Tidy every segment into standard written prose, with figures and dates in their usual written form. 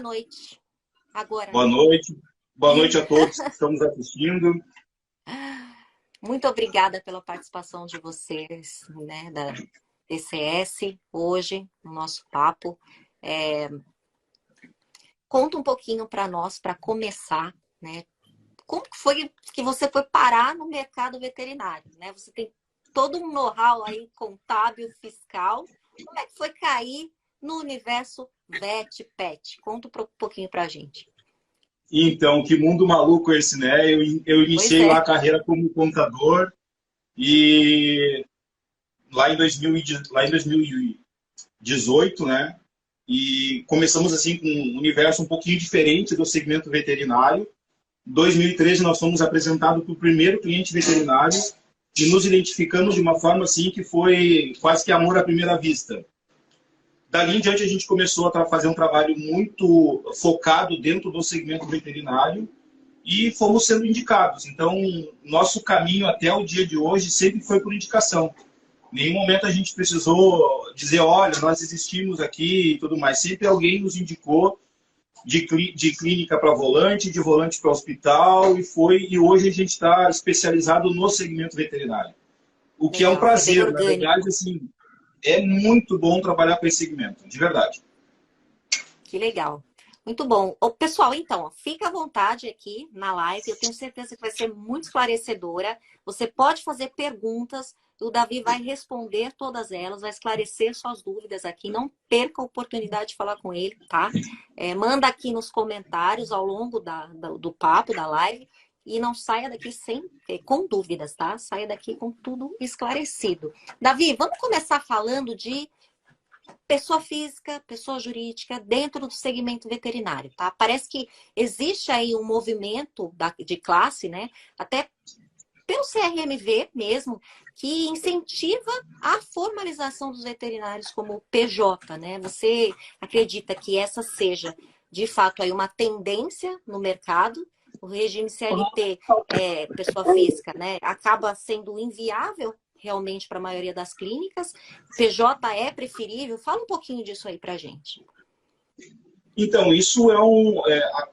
noite. Agora, Boa né? noite. Boa noite a todos que estamos assistindo. Muito obrigada pela participação de vocês, né, da TCS, hoje, no nosso papo. Conta um pouquinho para nós, para começar, né? Como que foi que você foi parar no mercado veterinário, né? Você tem todo um know-how aí contábil, fiscal. Como é que foi cair no universo vet, pet? Conta um pouquinho para a gente. Então, que mundo maluco esse, né? Eu Pois iniciei lá é. a carreira como contador e lá em 2018, né? E começamos assim com um universo um pouquinho diferente do segmento veterinário. Em 2013 nós fomos apresentados para o primeiro cliente veterinário e nos identificamos de uma forma assim que foi quase que amor à primeira vista. Dali em diante a gente começou a fazer um trabalho muito focado dentro do segmento veterinário e fomos sendo indicados. Então, nosso caminho até o dia de hoje sempre foi por indicação. Em nenhum momento a gente precisou dizer, olha, nós existimos aqui e tudo mais. Sempre alguém nos indicou de clínica para volante, de volante para hospital e hoje a gente está especializado no segmento veterinário. O que é um Legal, foi bem prazer, na verdade, orgânico. assim, é muito bom trabalhar com esse segmento, de verdade. Que legal. Muito bom. Ô, pessoal, então, ó, fica à vontade aqui na live. Eu tenho certeza que vai ser muito esclarecedora. Você pode fazer perguntas. O Davi vai responder todas elas, vai esclarecer suas dúvidas aqui. Não perca a oportunidade de falar com ele, tá? Manda aqui nos comentários ao longo do papo, da live. E não saia daqui com dúvidas, tá? Saia daqui com tudo esclarecido. Davi, vamos começar falando de pessoa física, pessoa jurídica, dentro do segmento veterinário, tá? Parece que existe aí um movimento de classe, né? Até pelo CRMV mesmo, que incentiva a formalização dos veterinários como PJ, né? Você acredita que essa seja, de fato, aí uma tendência no mercado? O regime CLT, pessoa física, né? Acaba sendo inviável realmente para a maioria das clínicas. PJ é preferível? Fala um pouquinho disso aí para a gente. Então, isso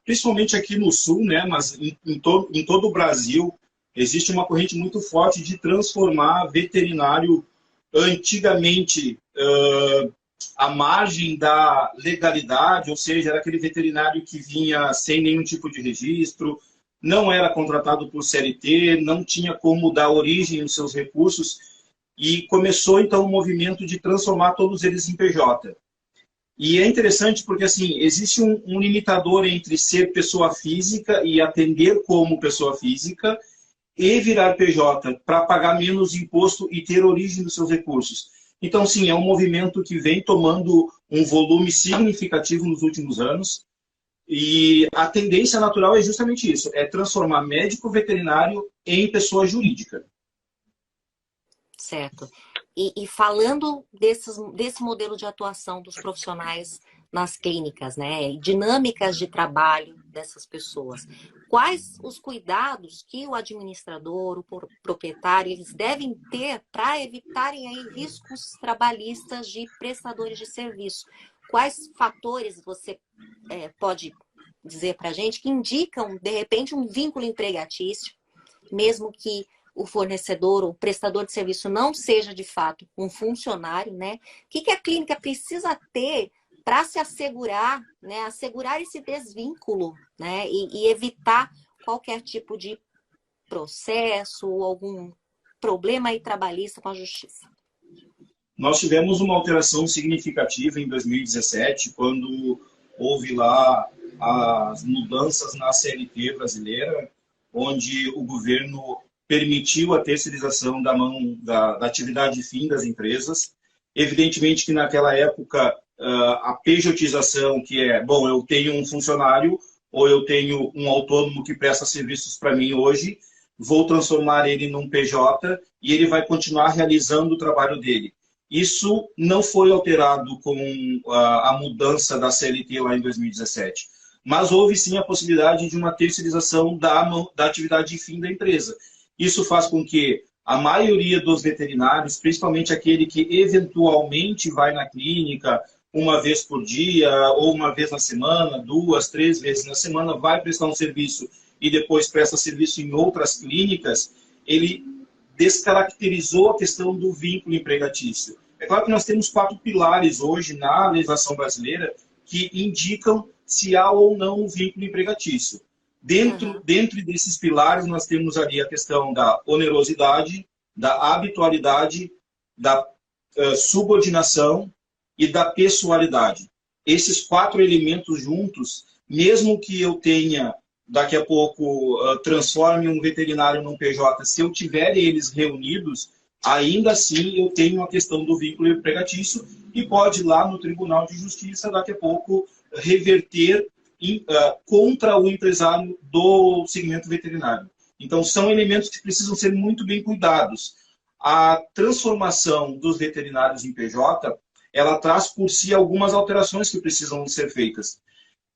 principalmente aqui no Sul, né, mas em todo o Brasil, existe uma corrente muito forte de transformar veterinário antigamente à margem da legalidade, ou seja, era aquele veterinário que vinha sem nenhum tipo de registro, não era contratado por CLT, não tinha como dar origem aos seus recursos, e começou então o movimento de transformar todos eles em PJ. E é interessante porque assim, existe um limitador entre ser pessoa física e atender como pessoa física e virar PJ para pagar menos imposto e ter origem dos seus recursos. Então, sim, é um movimento que vem tomando um volume significativo nos últimos anos. E a tendência natural é justamente isso, é transformar médico veterinário em pessoa jurídica. Certo. E falando desse modelo de atuação dos profissionais nas clínicas, né? Dinâmicas de trabalho dessas pessoas. Quais os cuidados que o administrador, o proprietário, eles devem ter para evitarem aí riscos trabalhistas de prestadores de serviço? Quais fatores você pode dizer para a gente que indicam, de repente, um vínculo empregatício, mesmo que o fornecedor, o prestador de serviço não seja de fato um funcionário, né? O que a clínica precisa ter para se assegurar, né? Assegurar esse desvínculo, né? E evitar qualquer tipo de processo ou algum problema aí trabalhista com a justiça. Nós tivemos uma alteração significativa em 2017, quando houve lá as mudanças na CLT brasileira, onde o governo permitiu a terceirização da atividade fim das empresas. Evidentemente que naquela época a pejotização, que é, bom, eu tenho um funcionário ou eu tenho um autônomo que presta serviços para mim hoje, vou transformar ele num PJ e ele vai continuar realizando o trabalho dele. Isso não foi alterado com a mudança da CLT lá em 2017. Mas houve sim a possibilidade de uma terceirização da atividade fim da empresa. Isso faz com que a maioria dos veterinários, principalmente aquele que eventualmente vai na clínica uma vez por dia, ou uma vez na semana, 2, 3 vezes na semana, vai prestar um serviço e depois presta serviço em outras clínicas, ele descaracterizou a questão do vínculo empregatício. É claro que nós temos 4 pilares hoje na legislação brasileira que indicam se há ou não um vínculo empregatício. Dentro desses pilares, nós temos ali a questão da onerosidade, da habitualidade, da subordinação e da pessoalidade. Esses 4 elementos juntos, mesmo que eu tenha, daqui a pouco, transforme um veterinário num PJ, se eu tiver eles reunidos, ainda assim eu tenho a questão do vínculo empregatício e pode ir lá no Tribunal de Justiça, daqui a pouco, reverter contra o empresário do segmento veterinário. Então, são elementos que precisam ser muito bem cuidados. A transformação dos veterinários em PJ, ela traz por si algumas alterações que precisam ser feitas.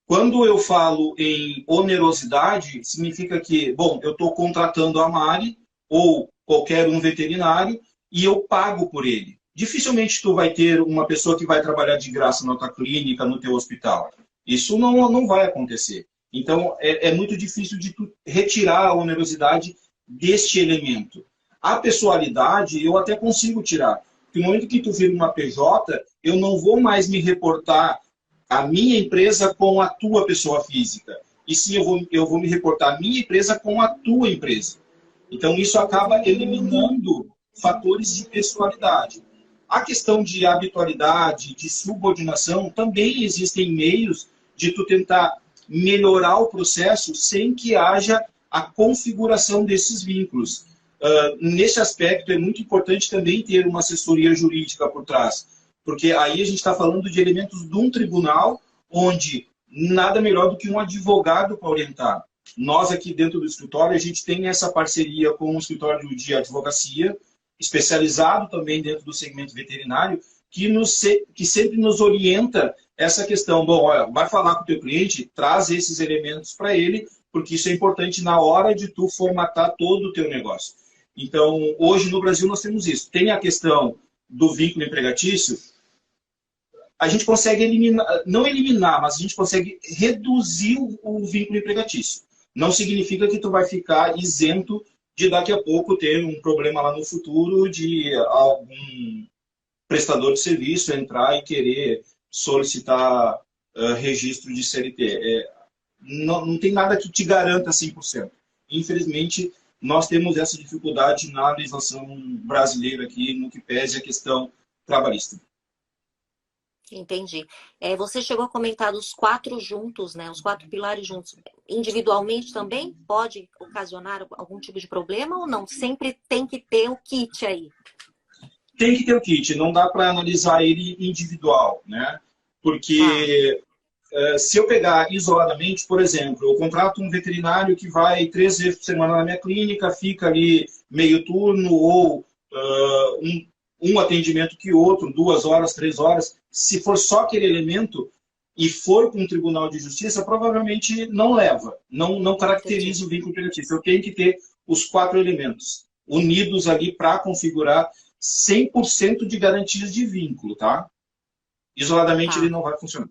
Quando eu falo em onerosidade, significa que, bom, eu estou contratando a Mari ou qualquer um veterinário e eu pago por ele. Dificilmente tu vai ter uma pessoa que vai trabalhar de graça na tua clínica, no teu hospital. Isso não vai acontecer. Então, é muito difícil de tu retirar a onerosidade deste elemento. A pessoalidade, eu até consigo tirar. Porque no momento que tu vira uma PJ, eu não vou mais me reportar a minha empresa com a tua pessoa física. E sim, eu vou me reportar a minha empresa com a tua empresa. Então, isso acaba eliminando fatores de pessoalidade. A questão de habitualidade, de subordinação, também existem meios de tu tentar melhorar o processo sem que haja a configuração desses vínculos. Nesse aspecto, é muito importante também ter uma assessoria jurídica por trás, porque aí a gente está falando de elementos de um tribunal onde nada melhor do que um advogado para orientar. Nós aqui dentro do escritório, a gente tem essa parceria com o escritório de advocacia, especializado também dentro do segmento veterinário, que sempre nos orienta essa questão. Bom, olha, vai falar com o teu cliente, traz esses elementos para ele, porque isso é importante na hora de tu formatar todo o teu negócio. Então, hoje no Brasil nós temos isso. Tem a questão do vínculo empregatício, a gente consegue eliminar, não eliminar, mas a gente consegue reduzir o vínculo empregatício. Não significa que tu vai ficar isento de daqui a pouco ter um problema lá no futuro de algum prestador de serviço entrar e querer solicitar registro de CLT. Não tem nada que te garanta 100%. Infelizmente, nós temos essa dificuldade na legislação brasileira aqui, no que pese a questão trabalhista. Entendi. Você chegou a comentar dos 4 juntos, né? Os 4 pilares juntos. Individualmente também pode ocasionar algum tipo de problema ou não? Sempre tem que ter o kit aí? Tem que ter o kit, não dá para analisar ele individual, né? Porque se eu pegar isoladamente, por exemplo, eu contrato um veterinário que vai 3 vezes por semana na minha clínica, fica ali meio turno ou um atendimento que outro, 2 horas, 3 horas. Se for só aquele elemento e for com um tribunal de justiça, provavelmente não leva, não caracteriza o vínculo empregatício. Eu tenho que ter os 4 elementos unidos ali para configurar 100% de garantias de vínculo, tá? Isoladamente ele não vai funcionar.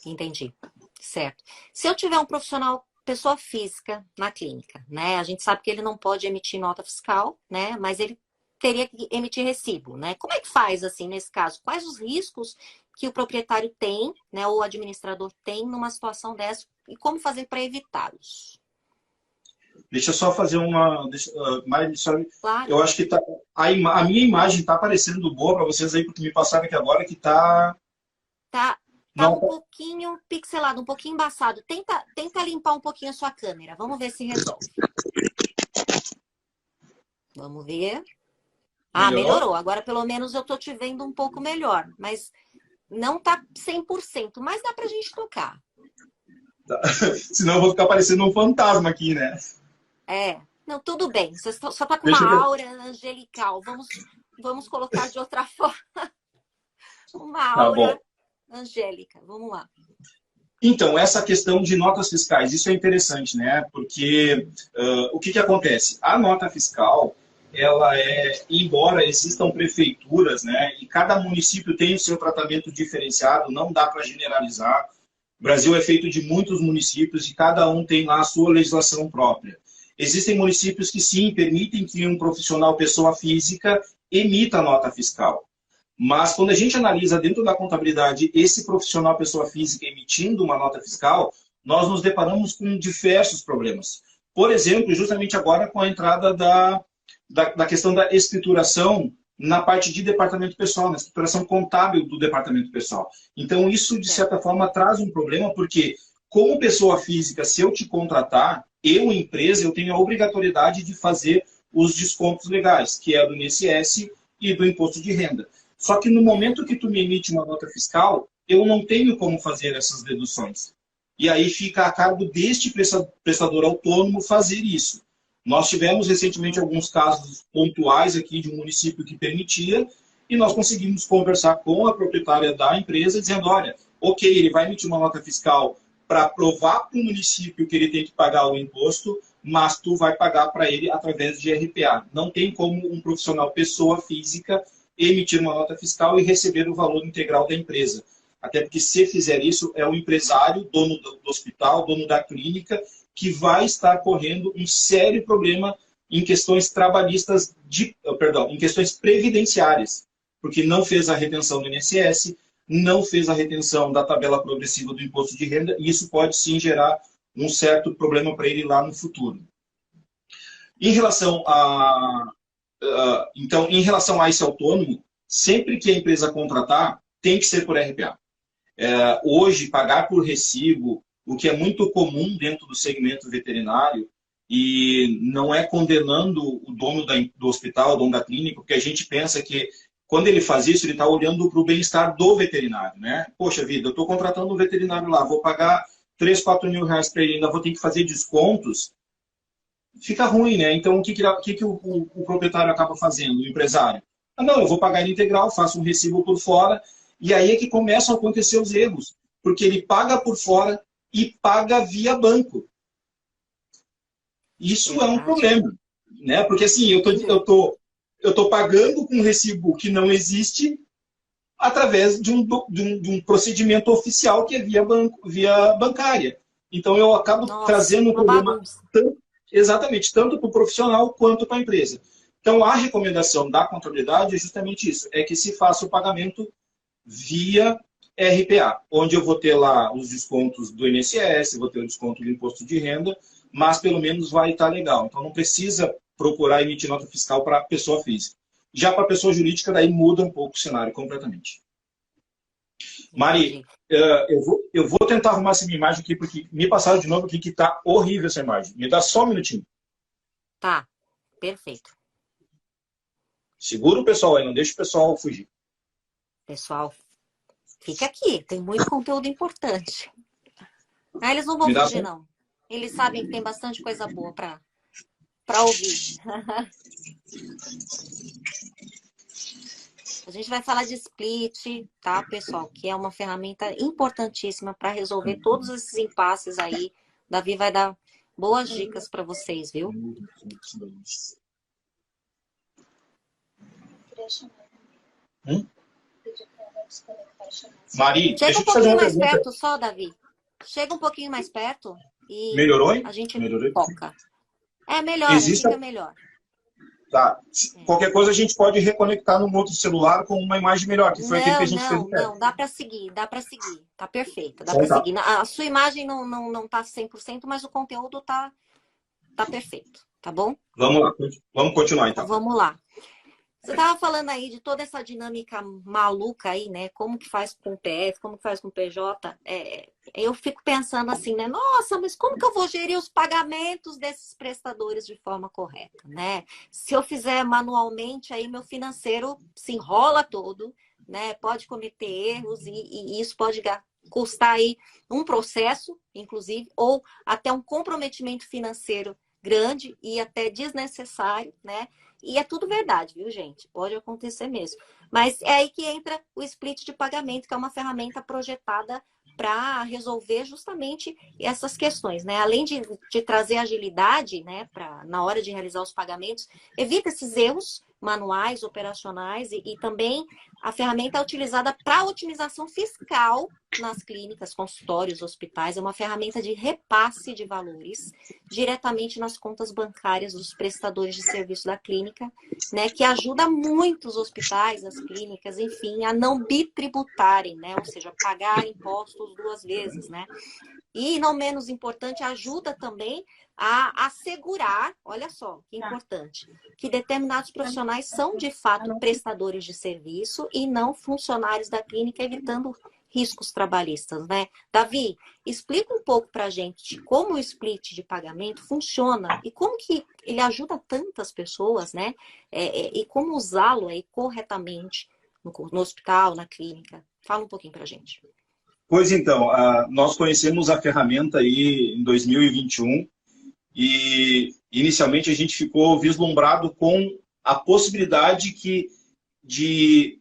Entendi. Certo. Se eu tiver um profissional, pessoa física na clínica, né? A gente sabe que ele não pode emitir nota fiscal, né? Mas ele teria que emitir recibo, né? Como é que faz, assim, nesse caso? Quais os riscos que o proprietário tem, né? Ou o administrador tem numa situação dessa e como fazer para evitá-los? Deixa eu só fazer Claro. Eu acho que a minha imagem está aparecendo boa para vocês aí, porque me passaram aqui agora que está... Tá um pouquinho pixelado, um pouquinho embaçado. Tenta limpar um pouquinho a sua câmera. Vamos ver se resolve. Vamos ver. Melhorou. Agora, pelo menos, eu tô te vendo um pouco melhor. Mas não tá 100%. Mas dá pra gente tocar. Tá. Senão eu vou ficar parecendo um fantasma aqui, né? Não, tudo bem. Você só tá com uma aura angelical. Vamos colocar de outra forma. Uma aura angélica. Vamos lá. Então, essa questão de notas fiscais, isso é interessante, né? Porque o que acontece? A nota fiscal, ela é, embora existam prefeituras, né, e cada município tem o seu tratamento diferenciado, não dá para generalizar. O Brasil é feito de muitos municípios e cada um tem lá a sua legislação própria. Existem municípios que sim, permitem que um profissional, pessoa física, emita nota fiscal. Mas quando a gente analisa dentro da contabilidade esse profissional, pessoa física, emitindo uma nota fiscal, nós nos deparamos com diversos problemas. Por exemplo, justamente agora com a entrada da questão da escrituração na parte de departamento pessoal, na escrituração contábil do departamento pessoal. Então, isso, de certa forma, traz um problema, porque, como pessoa física, se eu te contratar, eu, empresa, eu tenho a obrigatoriedade de fazer os descontos legais, que é do INSS e do imposto de renda. Só que no momento que tu me emite uma nota fiscal, eu não tenho como fazer essas deduções. E aí fica a cargo deste prestador autônomo fazer isso. Nós tivemos recentemente alguns casos pontuais aqui de um município que permitia, e nós conseguimos conversar com a proprietária da empresa, dizendo, olha, ok, ele vai emitir uma nota fiscal para provar para o município que ele tem que pagar o imposto, mas tu vai pagar para ele através de RPA. Não tem como um profissional, pessoa física, emitir uma nota fiscal e receber o valor integral da empresa. Até porque se fizer isso, é o empresário, dono do hospital, dono da clínica, que vai estar correndo um sério problema em questões trabalhistas, em questões previdenciárias, porque não fez a retenção do INSS, não fez a retenção da tabela progressiva do imposto de renda, e isso pode sim gerar um certo problema para ele lá no futuro. Em relação em relação a esse autônomo, sempre que a empresa contratar, tem que ser por RPA. Hoje, pagar por recibo, o que é muito comum dentro do segmento veterinário, e não é condenando o dono do hospital, o dono da clínica, porque a gente pensa que quando ele faz isso, ele está olhando para o bem-estar do veterinário, né? Poxa vida, eu estou contratando um veterinário lá, vou pagar 3, 4 mil reais para ele, ainda vou ter que fazer descontos, fica ruim, né? Então, o que o proprietário acaba fazendo, o empresário? Não, eu vou pagar ele integral, faço um recibo por fora, e aí é que começam a acontecer os erros, porque ele paga por fora e paga via banco. Isso é um problema, né? Porque assim, eu tô pagando com um recibo que não existe através de um procedimento oficial que é via bancária. Então eu acabo trazendo um problema exatamente, tanto para o profissional quanto para a empresa. Então a recomendação da contabilidade é justamente isso, é que se faça o pagamento via RPA, onde eu vou ter lá os descontos do INSS, vou ter o desconto do imposto de renda, mas pelo menos vai estar legal. Então não precisa procurar emitir nota fiscal para pessoa física. Já para pessoa jurídica, daí muda um pouco o cenário completamente. Mari, eu vou tentar arrumar essa minha imagem aqui, porque me passaram de novo aqui que está horrível essa imagem. Me dá só um minutinho. Tá, perfeito. Segura o pessoal aí, não deixa o pessoal fugir. Pessoal, fica aqui, tem muito conteúdo importante. Eles não vão fugir, não. Eles sabem que tem bastante coisa boa para ouvir. A gente vai falar de split, tá, pessoal? Que é uma ferramenta importantíssima para resolver todos esses impasses aí. Davi vai dar boas dicas para vocês, viu? Mari, chega um pouquinho mais perto só, Davi. Chega um pouquinho mais perto e melhorou, hein? A gente Melhorou. foca. É melhor, fica melhor. Tá. Qualquer coisa a gente pode reconectar no outro celular com uma imagem melhor, que foi aquilo que a gente fez. Não, dá para seguir. Tá perfeito, dá para seguir. A sua imagem não tá 100%, mas o conteúdo tá perfeito, tá bom? Vamos continuar então. Vamos lá. Você estava falando aí de toda essa dinâmica maluca aí, né? Como que faz com o PF, como que faz com o PJ. Eu fico pensando assim, né? Nossa, mas como que eu vou gerir os pagamentos desses prestadores de forma correta, né? Se eu fizer manualmente, aí meu financeiro se enrola todo, né? Pode cometer erros e isso pode custar aí um processo, inclusive, ou até um comprometimento financeiro grande e até desnecessário, né? E é tudo verdade, viu, gente? Pode acontecer mesmo. Mas é aí que entra o split de pagamento, que é uma ferramenta projetada para resolver justamente essas questões, né? Além de trazer agilidade, né, na hora de realizar os pagamentos, evita esses erros manuais, operacionais e também a ferramenta é utilizada para otimização fiscal nas clínicas, consultórios, hospitais. É uma ferramenta de repasse de valores diretamente nas contas bancárias dos prestadores de serviço da clínica, né, que ajuda muito os hospitais, as clínicas, enfim, a não bitributarem, né, ou seja, pagar impostos duas vezes, né. E, não menos importante, ajuda também a assegurar, olha só, que importante, que determinados profissionais são, de fato, prestadores de serviço e não funcionários da clínica, evitando riscos trabalhistas, né? Davi, explica um pouco para a gente como o split de pagamento funciona e como que ele ajuda tantas pessoas, né? E como usá-lo aí corretamente no hospital, na clínica. Fala um pouquinho para a gente. Pois então, nós conhecemos a ferramenta aí em 2021 e inicialmente a gente ficou vislumbrado com a possibilidade de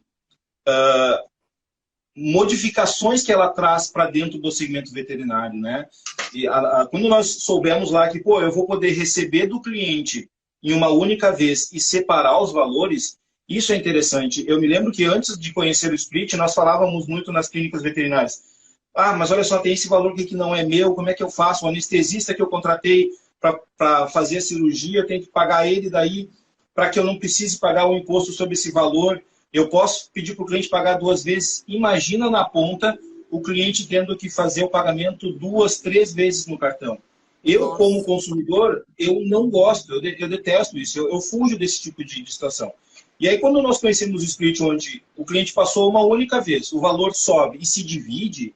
modificações que ela traz para dentro do segmento veterinário, né? E quando nós soubemos lá que, pô, eu vou poder receber do cliente em uma única vez e separar os valores, isso é interessante. Eu me lembro que antes de conhecer o Split, nós falávamos muito nas clínicas veterinárias. Ah, mas olha só, tem esse valor aqui que não é meu, como é que eu faço? O anestesista que eu contratei para fazer a cirurgia, eu tenho que pagar ele daí para que eu não precise pagar o imposto sobre esse valor. Eu posso pedir para o cliente pagar duas vezes. Imagina na ponta o cliente tendo que fazer o pagamento 2, 3 vezes no cartão. Eu, como consumidor, eu não gosto, eu detesto isso, eu fujo desse tipo de situação. E aí, quando nós conhecemos o Split, onde o cliente passou uma única vez, o valor sobe e se divide,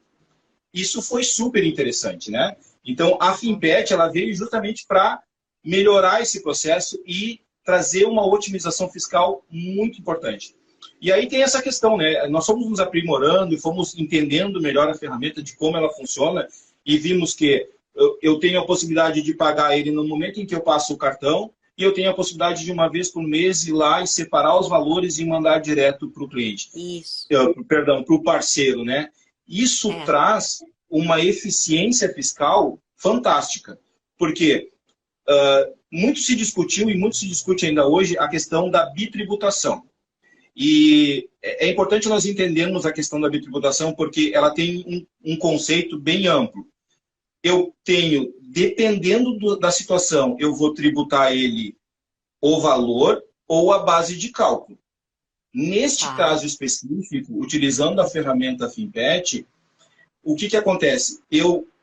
isso foi super interessante, né? Então, a Fimpet, ela veio justamente para melhorar esse processo e trazer uma otimização fiscal muito importante. E aí tem essa questão, né? Nós fomos nos aprimorando e fomos entendendo melhor a ferramenta de como ela funciona e vimos que eu tenho a possibilidade de pagar ele no momento em que eu passo o cartão e eu tenho a possibilidade de uma vez por mês ir lá e separar os valores e mandar direto para o cliente. Isso. Perdão, para o parceiro, né? Isso traz uma eficiência fiscal fantástica, porque muito se discutiu e muito se discute ainda hoje a questão da bitributação. E é importante nós entendermos a questão da bitributação porque ela tem um conceito bem amplo. Eu tenho, dependendo da situação, eu vou tributar ele o valor ou a base de cálculo. Neste caso específico, utilizando a ferramenta Fimpet, o que acontece?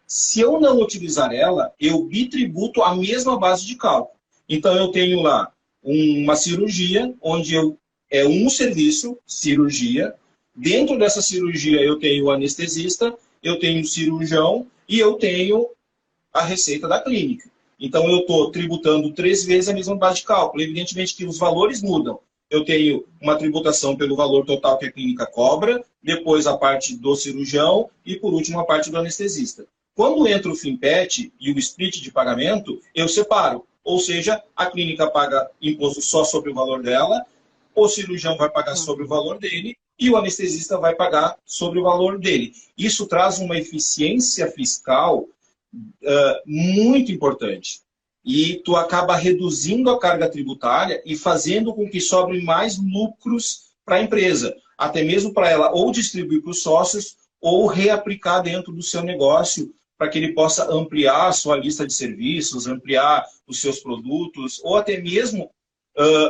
Se eu não utilizar ela, eu bitributo a mesma base de cálculo. Então, eu tenho lá uma cirurgia, onde é um serviço, cirurgia. Dentro dessa cirurgia, eu tenho o anestesista, eu tenho o cirurgião e eu tenho a receita da clínica. Então, eu estou tributando 3 vezes a mesma base de cálculo. Evidentemente que os valores mudam. Eu tenho uma tributação pelo valor total que a clínica cobra, depois a parte do cirurgião e, por último, a parte do anestesista. Quando entra o Fimpet e o split de pagamento, eu separo. Ou seja, a clínica paga imposto só sobre o valor dela, o cirurgião vai pagar sobre o valor dele e o anestesista vai pagar sobre o valor dele. Isso traz uma eficiência fiscal muito importante. E tu acaba reduzindo a carga tributária e fazendo com que sobre mais lucros para a empresa. Até mesmo para ela ou distribuir para os sócios ou reaplicar dentro do seu negócio para que ele possa ampliar a sua lista de serviços, ampliar os seus produtos ou até mesmo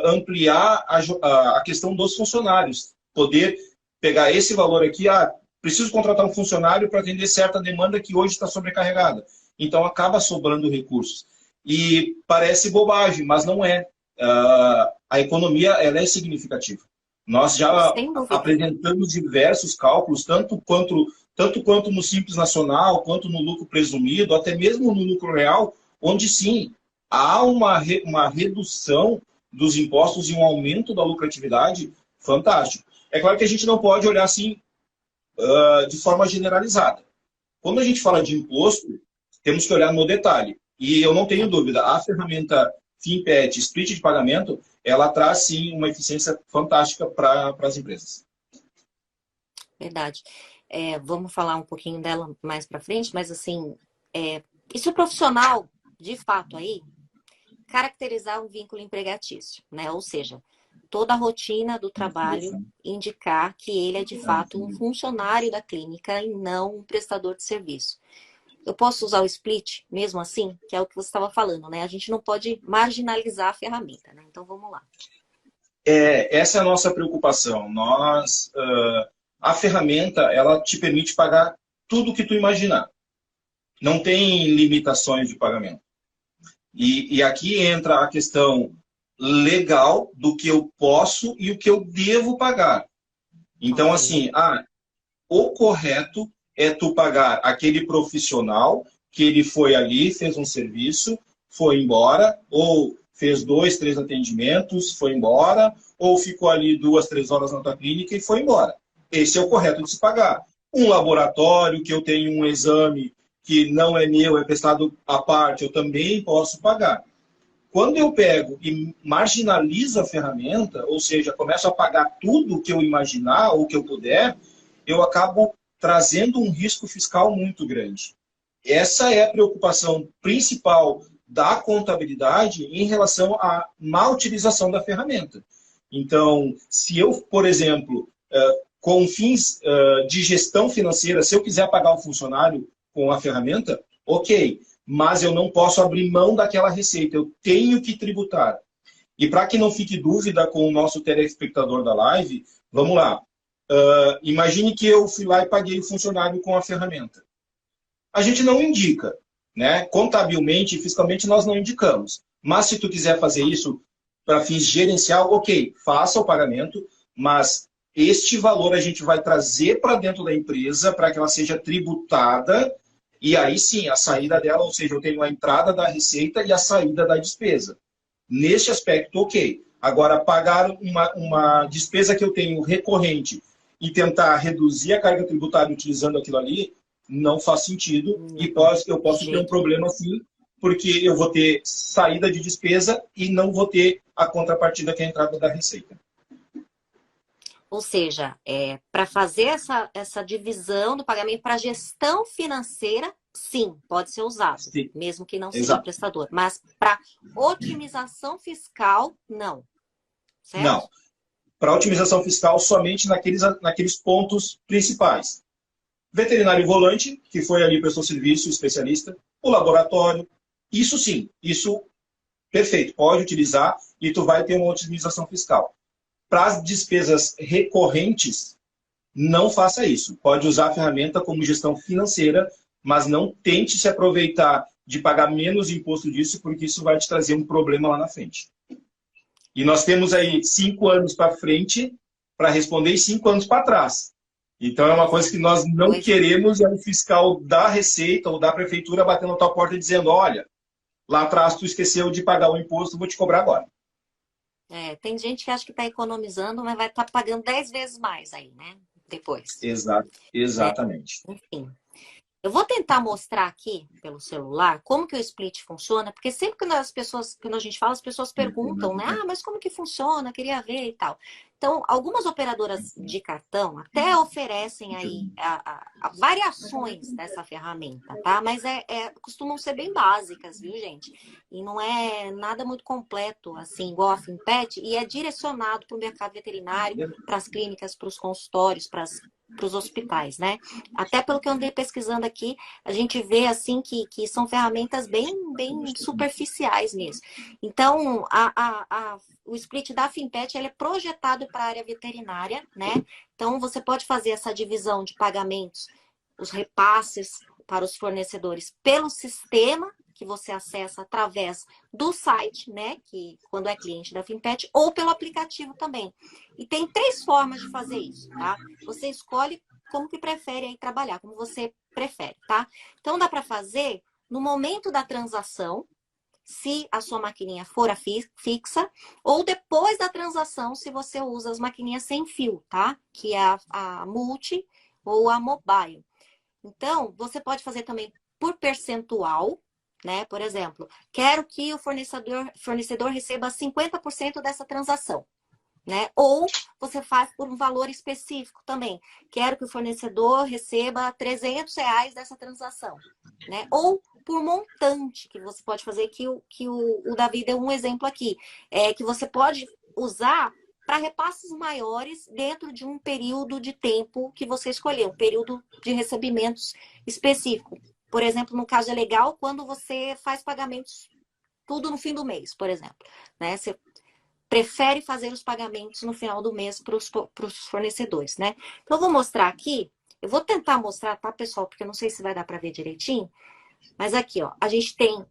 ampliar a questão dos funcionários. Poder pegar esse valor aqui, preciso contratar um funcionário para atender certa demanda que hoje está sobrecarregada. Então acaba sobrando recursos. E parece bobagem, mas não é. A economia ela é significativa. Nós já apresentamos diversos cálculos, tanto quanto no Simples Nacional, quanto no lucro presumido, até mesmo no lucro real, onde sim, há uma redução dos impostos e um aumento da lucratividade fantástico. É claro que a gente não pode olhar assim de forma generalizada. Quando a gente fala de imposto, temos que olhar no detalhe. E eu não tenho dúvida, a ferramenta Fimpet, split de pagamento, ela traz sim uma eficiência fantástica para as empresas. Verdade. vamos falar um pouquinho dela mais para frente, mas assim, e se o profissional, de fato aí, caracterizar um vínculo empregatício, né? Ou seja, toda a rotina do trabalho indicar que ele é de fato um funcionário da clínica e não um prestador de serviço. Eu posso usar o split mesmo assim, que é o que você estava falando, né? A gente não pode marginalizar a ferramenta, né? Então vamos lá. Essa é a nossa preocupação. A ferramenta, ela te permite pagar tudo que tu imaginar. Não tem limitações de pagamento. E aqui entra a questão legal do que eu posso e o que eu devo pagar. Então, assim, o correto é tu pagar aquele profissional que ele foi ali, fez um serviço, foi embora, ou fez 2, 3 atendimentos, foi embora, ou ficou ali 2, 3 horas na tua clínica e foi embora. Esse é o correto de se pagar. Um laboratório que eu tenho um exame que não é meu, é prestado à parte, eu também posso pagar. Quando eu pego e marginalizo a ferramenta, ou seja, começo a pagar tudo que eu imaginar ou que eu puder, eu acabo trazendo um risco fiscal muito grande. Essa é a preocupação principal da contabilidade em relação à má utilização da ferramenta. Então, se eu, por exemplo, com fins de gestão financeira, se eu quiser pagar um funcionário com a ferramenta, ok, mas eu não posso abrir mão daquela receita, eu tenho que tributar. E para que não fique dúvida com o nosso telespectador da live, vamos lá. Imagine que eu fui lá e paguei o funcionário com a ferramenta. A gente não indica, né? Contabilmente e fiscalmente nós não indicamos. Mas se tu quiser fazer isso para fins gerencial, ok, faça o pagamento, mas este valor a gente vai trazer para dentro da empresa para que ela seja tributada e aí sim, a saída dela, ou seja, eu tenho a entrada da receita e a saída da despesa. Neste aspecto, ok. Agora, pagar uma despesa que eu tenho recorrente e tentar reduzir a carga tributária utilizando aquilo ali, não faz sentido. E eu posso ter um problema sim, porque eu vou ter saída de despesa e não vou ter a contrapartida que é a entrada da receita. Ou seja, para fazer essa divisão do pagamento para gestão financeira, sim, pode ser usado, sim, mesmo que não seja prestador. Mas para otimização fiscal, não. Certo? Não. Para otimização fiscal, somente naqueles pontos principais. Veterinário volante, que foi ali prestou serviço, especialista. O laboratório. Isso sim, isso perfeito. Pode utilizar e tu vai ter uma otimização fiscal. Para as despesas recorrentes, não faça isso. Pode usar a ferramenta como gestão financeira, mas não tente se aproveitar de pagar menos imposto disso, porque isso vai te trazer um problema lá na frente. E nós temos aí 5 anos para frente para responder e 5 anos para trás. Então é uma coisa que nós não queremos, é o fiscal da Receita ou da Prefeitura batendo na tua porta e dizendo, olha, lá atrás tu esqueceu de pagar o imposto, vou te cobrar agora. Tem gente que acha que está economizando, mas vai estar pagando 10 vezes mais aí, né? Depois. Exatamente. Enfim. Eu vou tentar mostrar aqui pelo celular como que o split funciona, porque sempre que quando a gente fala, as pessoas perguntam, né? Mas como que funciona? Queria ver e tal. Então, algumas operadoras de cartão até oferecem aí variações dessa ferramenta, tá? Mas costumam ser bem básicas, viu, gente? E não é nada muito completo, assim, igual a Finpet, e é direcionado para o mercado veterinário, para as clínicas, para os consultórios, para os hospitais, né? Até pelo que eu andei pesquisando aqui, a gente vê assim que são ferramentas bem superficiais mesmo. Então, o split da Finpet ele é projetado para a área veterinária, né? Então, você pode fazer essa divisão de pagamentos, os repasses para os fornecedores pelo sistema que você acessa através do site, né? Que quando é cliente da Finpet, ou pelo aplicativo também. E tem 3 formas de fazer isso, tá? Você escolhe como que prefere aí trabalhar, como você prefere, tá? Então, dá para fazer no momento da transação, se a sua maquininha for a fixa, ou depois da transação, se você usa as maquininhas sem fio, tá? Que é a multi ou a mobile. Então, você pode fazer também por percentual, né? Por exemplo, quero que o fornecedor receba 50% dessa transação. né? Ou você faz por um valor específico também. Quero que o fornecedor receba R$ 300 dessa transação, né? Ou por montante, que você pode fazer, que o Davi deu um exemplo aqui, que você pode usar para repasses maiores dentro de um período de tempo que você escolher, um período de recebimentos específico. Por exemplo, no caso é legal quando você faz pagamentos tudo no fim do mês, por exemplo, né? Você prefere fazer os pagamentos no final do mês para os fornecedores, né? Então, eu vou mostrar aqui, eu vou tentar mostrar, tá, pessoal? Porque eu não sei se vai dar para ver direitinho, mas aqui, ó, a gente tem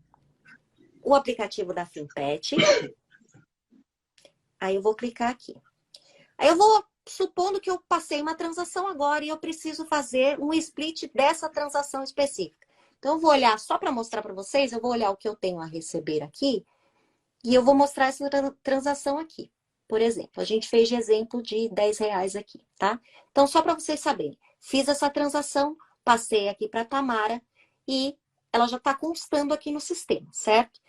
o aplicativo da Finpet. Aí eu vou clicar aqui. Aí eu vou, supondo que eu passei uma transação agora e eu preciso fazer um split dessa transação específica. Então, eu vou olhar, só para mostrar para vocês, eu vou olhar o que eu tenho a receber aqui e eu vou mostrar essa transação aqui. Por exemplo, a gente fez de exemplo de R$ 10 aqui, tá? Então, só para vocês saberem, fiz essa transação, passei aqui para a Tamara e ela já está constando aqui no sistema, certo?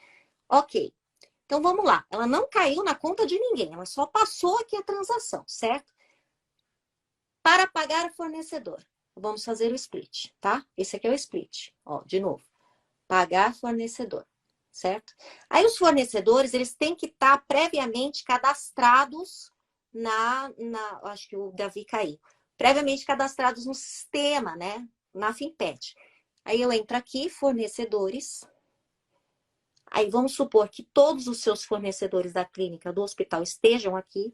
Ok. Então, vamos lá. Ela não caiu na conta de ninguém, ela só passou aqui a transação, certo? Para pagar o fornecedor, vamos fazer o split, tá? Esse aqui é o split. Ó, de novo. Pagar fornecedor, certo? Aí os fornecedores, eles têm que estar previamente cadastrados acho que o Davi caiu. Previamente cadastrados no sistema, né? Na Finpet. Aí eu entro aqui, fornecedores. Aí vamos supor que todos os seus fornecedores da clínica, do hospital estejam aqui.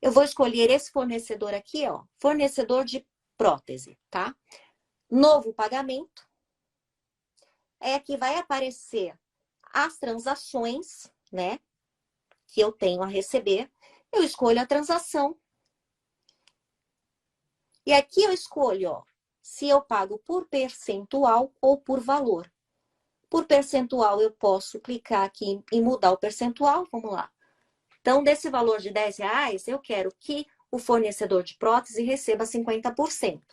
Eu vou escolher esse fornecedor aqui, ó, fornecedor de prótese, tá? Novo pagamento. Aqui vai aparecer as transações, né, que eu tenho a receber. Eu escolho a transação. E aqui eu escolho, ó, se eu pago por percentual ou por valor. Por percentual, eu posso clicar aqui em mudar o percentual. Vamos lá. Então, desse valor de R$ 10, eu quero que o fornecedor de prótese receba 50%.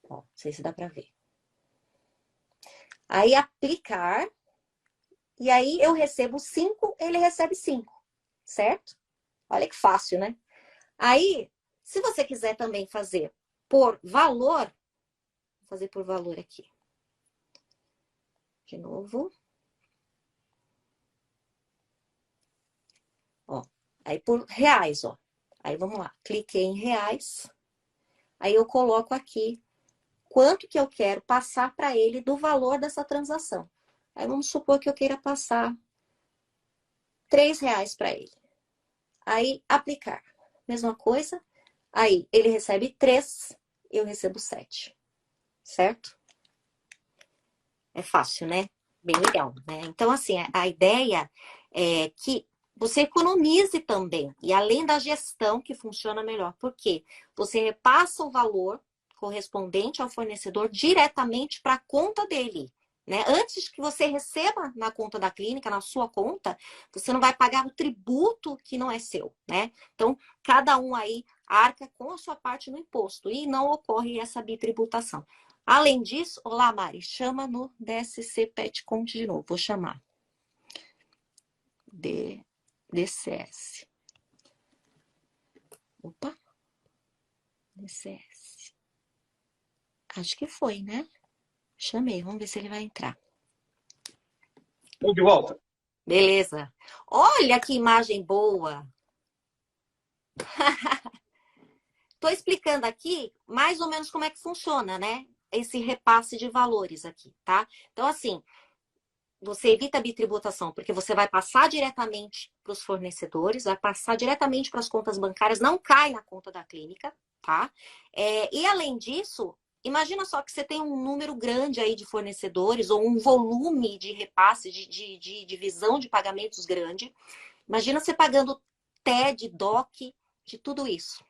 Ó, não sei se dá para ver. Aí, aplicar. E aí, eu recebo 5, ele recebe 5. Certo? Olha que fácil, né? Aí, se você quiser também fazer por valor, vou fazer por valor aqui. De novo. Ó, aí por reais, ó. Aí vamos lá, cliquei em reais. Aí eu coloco aqui quanto que eu quero passar para ele do valor dessa transação. Aí vamos supor que eu queira passar R$ 3 para ele. Aí aplicar. Mesma coisa. Aí ele recebe 3, eu recebo 7. Certo? É fácil, né? Bem legal, né? Então, assim, a ideia é que você economize também. E além da gestão, que funciona melhor. Por quê? Você repassa o valor correspondente ao fornecedor diretamente para a conta dele. Né? Antes que você receba na conta da clínica, na sua conta, você não vai pagar o tributo que não é seu. Né? Então, cada um aí arca com a sua parte no imposto. E não ocorre essa bitributação. Além disso, olá, Mari, chama no DSC Pet Conte de novo. Vou chamar. DCS. Opa. DCS. Acho que foi, né? Chamei, vamos ver se ele vai entrar. Estou de volta. Beleza. Olha que imagem boa. Estou explicando aqui mais ou menos como é que funciona, né? Esse repasse de valores aqui, tá? Então, assim, você evita a bitributação, porque você vai passar diretamente para os fornecedores, vai passar diretamente para as contas bancárias, não cai na conta da clínica, tá? E além disso, imagina só que você tem um número grande aí de fornecedores ou um volume de repasse, de divisão de pagamentos grande. Imagina você pagando TED, DOC, de tudo isso.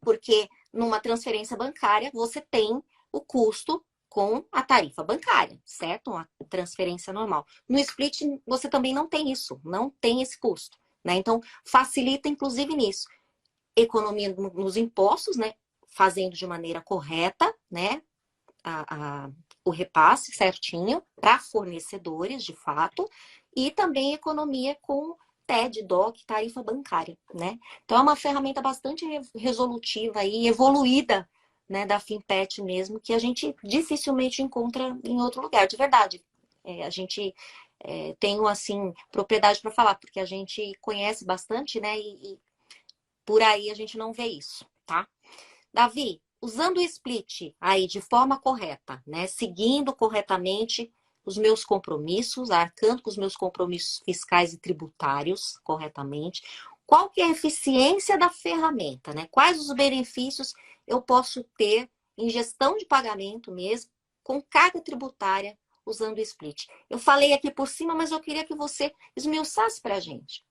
Porque numa transferência bancária, você tem o custo com a tarifa bancária, certo? Uma transferência normal. No split, você também não tem isso, não tem esse custo, né? Então, facilita, inclusive, nisso. Economia nos impostos, né? Fazendo de maneira correta, né? O repasse certinho para fornecedores, de fato, e também economia com TED, DOC, tarifa bancária, né? Então é uma ferramenta bastante resolutiva e evoluída, né, da Finpet mesmo, que a gente dificilmente encontra em outro lugar, de verdade. A gente tem, assim, propriedade para falar, porque a gente conhece bastante, né, e por aí a gente não vê isso, tá? Davi, usando o split aí de forma correta, né, seguindo corretamente os meus compromissos, arcando com os meus compromissos fiscais e tributários corretamente, qual que é a eficiência da ferramenta, né? Quais os benefícios eu posso ter em gestão de pagamento mesmo, com carga tributária, usando o split? Eu falei aqui por cima, mas eu queria que você esmiuçasse para a gente.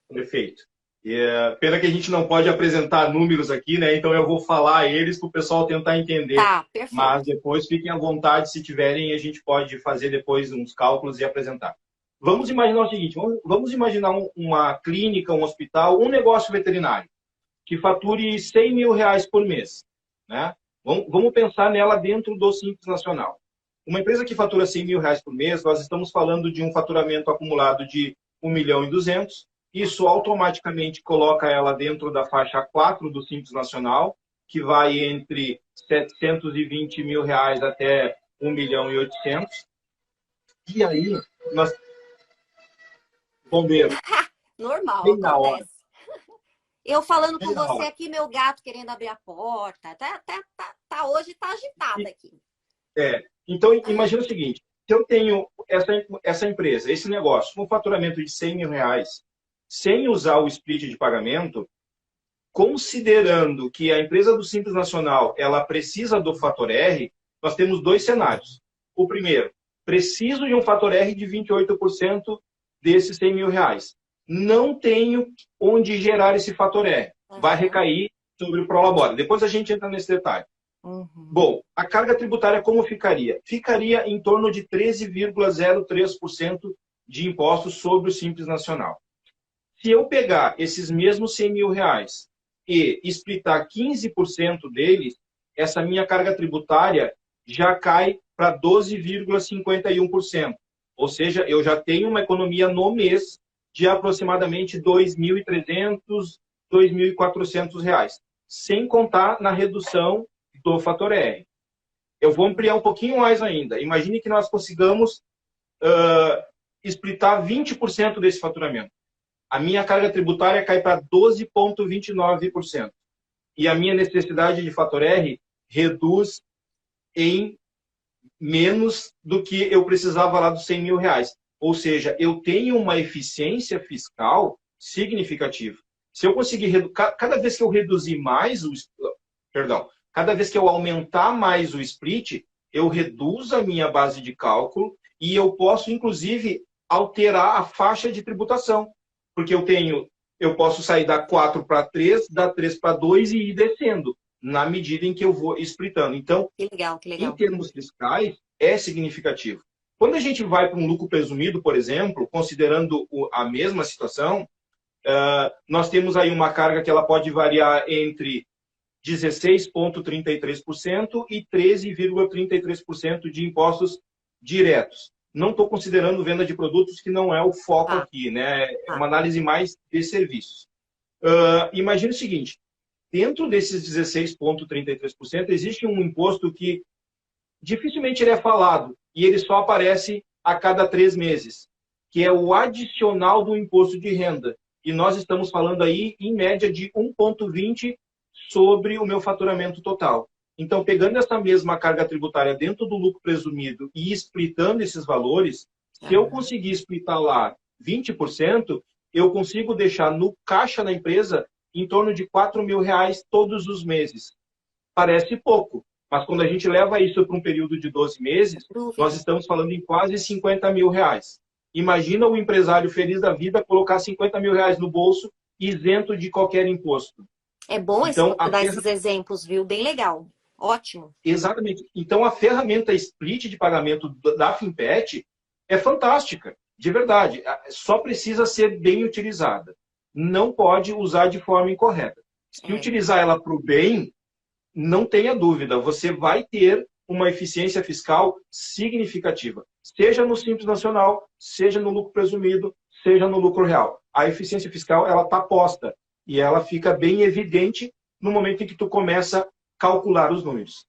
Perfeito. Pena que a gente não pode apresentar números aqui, né? Então eu vou falar eles para o pessoal tentar entender. Tá, perfeito. Mas depois fiquem à vontade, se tiverem, a gente pode fazer depois uns cálculos e apresentar. Vamos imaginar o seguinte, vamos imaginar uma clínica, um hospital, um negócio veterinário que fature 100 mil reais por mês, né? Vamos pensar nela dentro do Simples Nacional. Uma empresa que fatura 100 mil reais por mês, nós estamos falando de um faturamento acumulado de 1.200.000. Isso automaticamente coloca ela dentro da faixa 4 do Simples Nacional, que vai entre 720 mil reais até 1.800.000. E aí, nós... Bombeiro. Normal, Bem na hora. acontece. Eu falando com Bem na você hora. aqui, meu gato querendo abrir a porta. Hoje tá agitado aqui. Então, imagina o seguinte. Se eu tenho essa empresa, esse negócio, com um faturamento de 100 mil reais, sem usar o split de pagamento, considerando que a empresa do Simples Nacional ela precisa do fator R, nós temos dois cenários. O primeiro, preciso de um fator R de 28% desses 100 mil reais. Não tenho onde gerar esse fator R. Vai recair sobre o Prolabore. Depois a gente entra nesse detalhe. Bom, a carga tributária como ficaria? Ficaria em torno de 13,03% de impostos sobre o Simples Nacional. Se eu pegar esses mesmos 100 mil reais e splitar 15% deles, essa minha carga tributária já cai para 12,51%. Ou seja, eu já tenho uma economia no mês de aproximadamente R$ 2.300, R$ 2.400 reais, sem contar na redução do fator R. Eu vou ampliar um pouquinho mais ainda. Imagine que nós consigamos splitar 20% desse faturamento. A minha carga tributária cai para 12,29%. E a minha necessidade de fator R reduz em menos do que eu precisava lá dos 100 mil reais. Ou seja, eu tenho uma eficiência fiscal significativa. Se eu conseguir... Cada vez que eu reduzir mais o... Perdão. Cada vez que eu aumentar mais o split, eu reduzo a minha base de cálculo e eu posso, inclusive, alterar a faixa de tributação. Porque eu posso sair da 4 para 3, da 3 para 2 e ir descendo, na medida em que eu vou splitando. Então, que legal. Em termos fiscais, é significativo. Quando a gente vai para um lucro presumido, por exemplo, considerando a mesma situação, nós temos aí uma carga que ela pode variar entre 16,33% e 13,33% de impostos diretos. Não estou considerando venda de produtos, que não é o foco aqui, né? É uma análise mais de serviços. Imagine o seguinte, dentro desses 16,33%, existe um imposto que dificilmente ele é falado e ele só aparece a cada 3 meses, que é o adicional do imposto de renda. E nós estamos falando aí, em média, de 1,20 sobre o meu faturamento total. Então, pegando essa mesma carga tributária dentro do lucro presumido e splitando esses valores, se eu conseguir splitar lá 20%, eu consigo deixar no caixa da empresa em torno de 4 mil reais todos os meses. Parece pouco, mas quando a gente leva isso para um período de 12 meses, nós estamos falando em quase 50 mil reais. Imagina o empresário feliz da vida colocar 50 mil reais no bolso isento de qualquer imposto. É bom então, dar esses exemplos, viu? Bem legal. Ótimo. Exatamente. Então, a ferramenta split de pagamento da Finpet é fantástica, de verdade. Só precisa ser bem utilizada. Não pode usar de forma incorreta. Se utilizar ela para o bem, não tenha dúvida, você vai ter uma eficiência fiscal significativa. Seja no Simples Nacional, seja no lucro presumido, seja no lucro real. A eficiência fiscal, ela está posta e ela fica bem evidente no momento em que tu começa a calcular os números.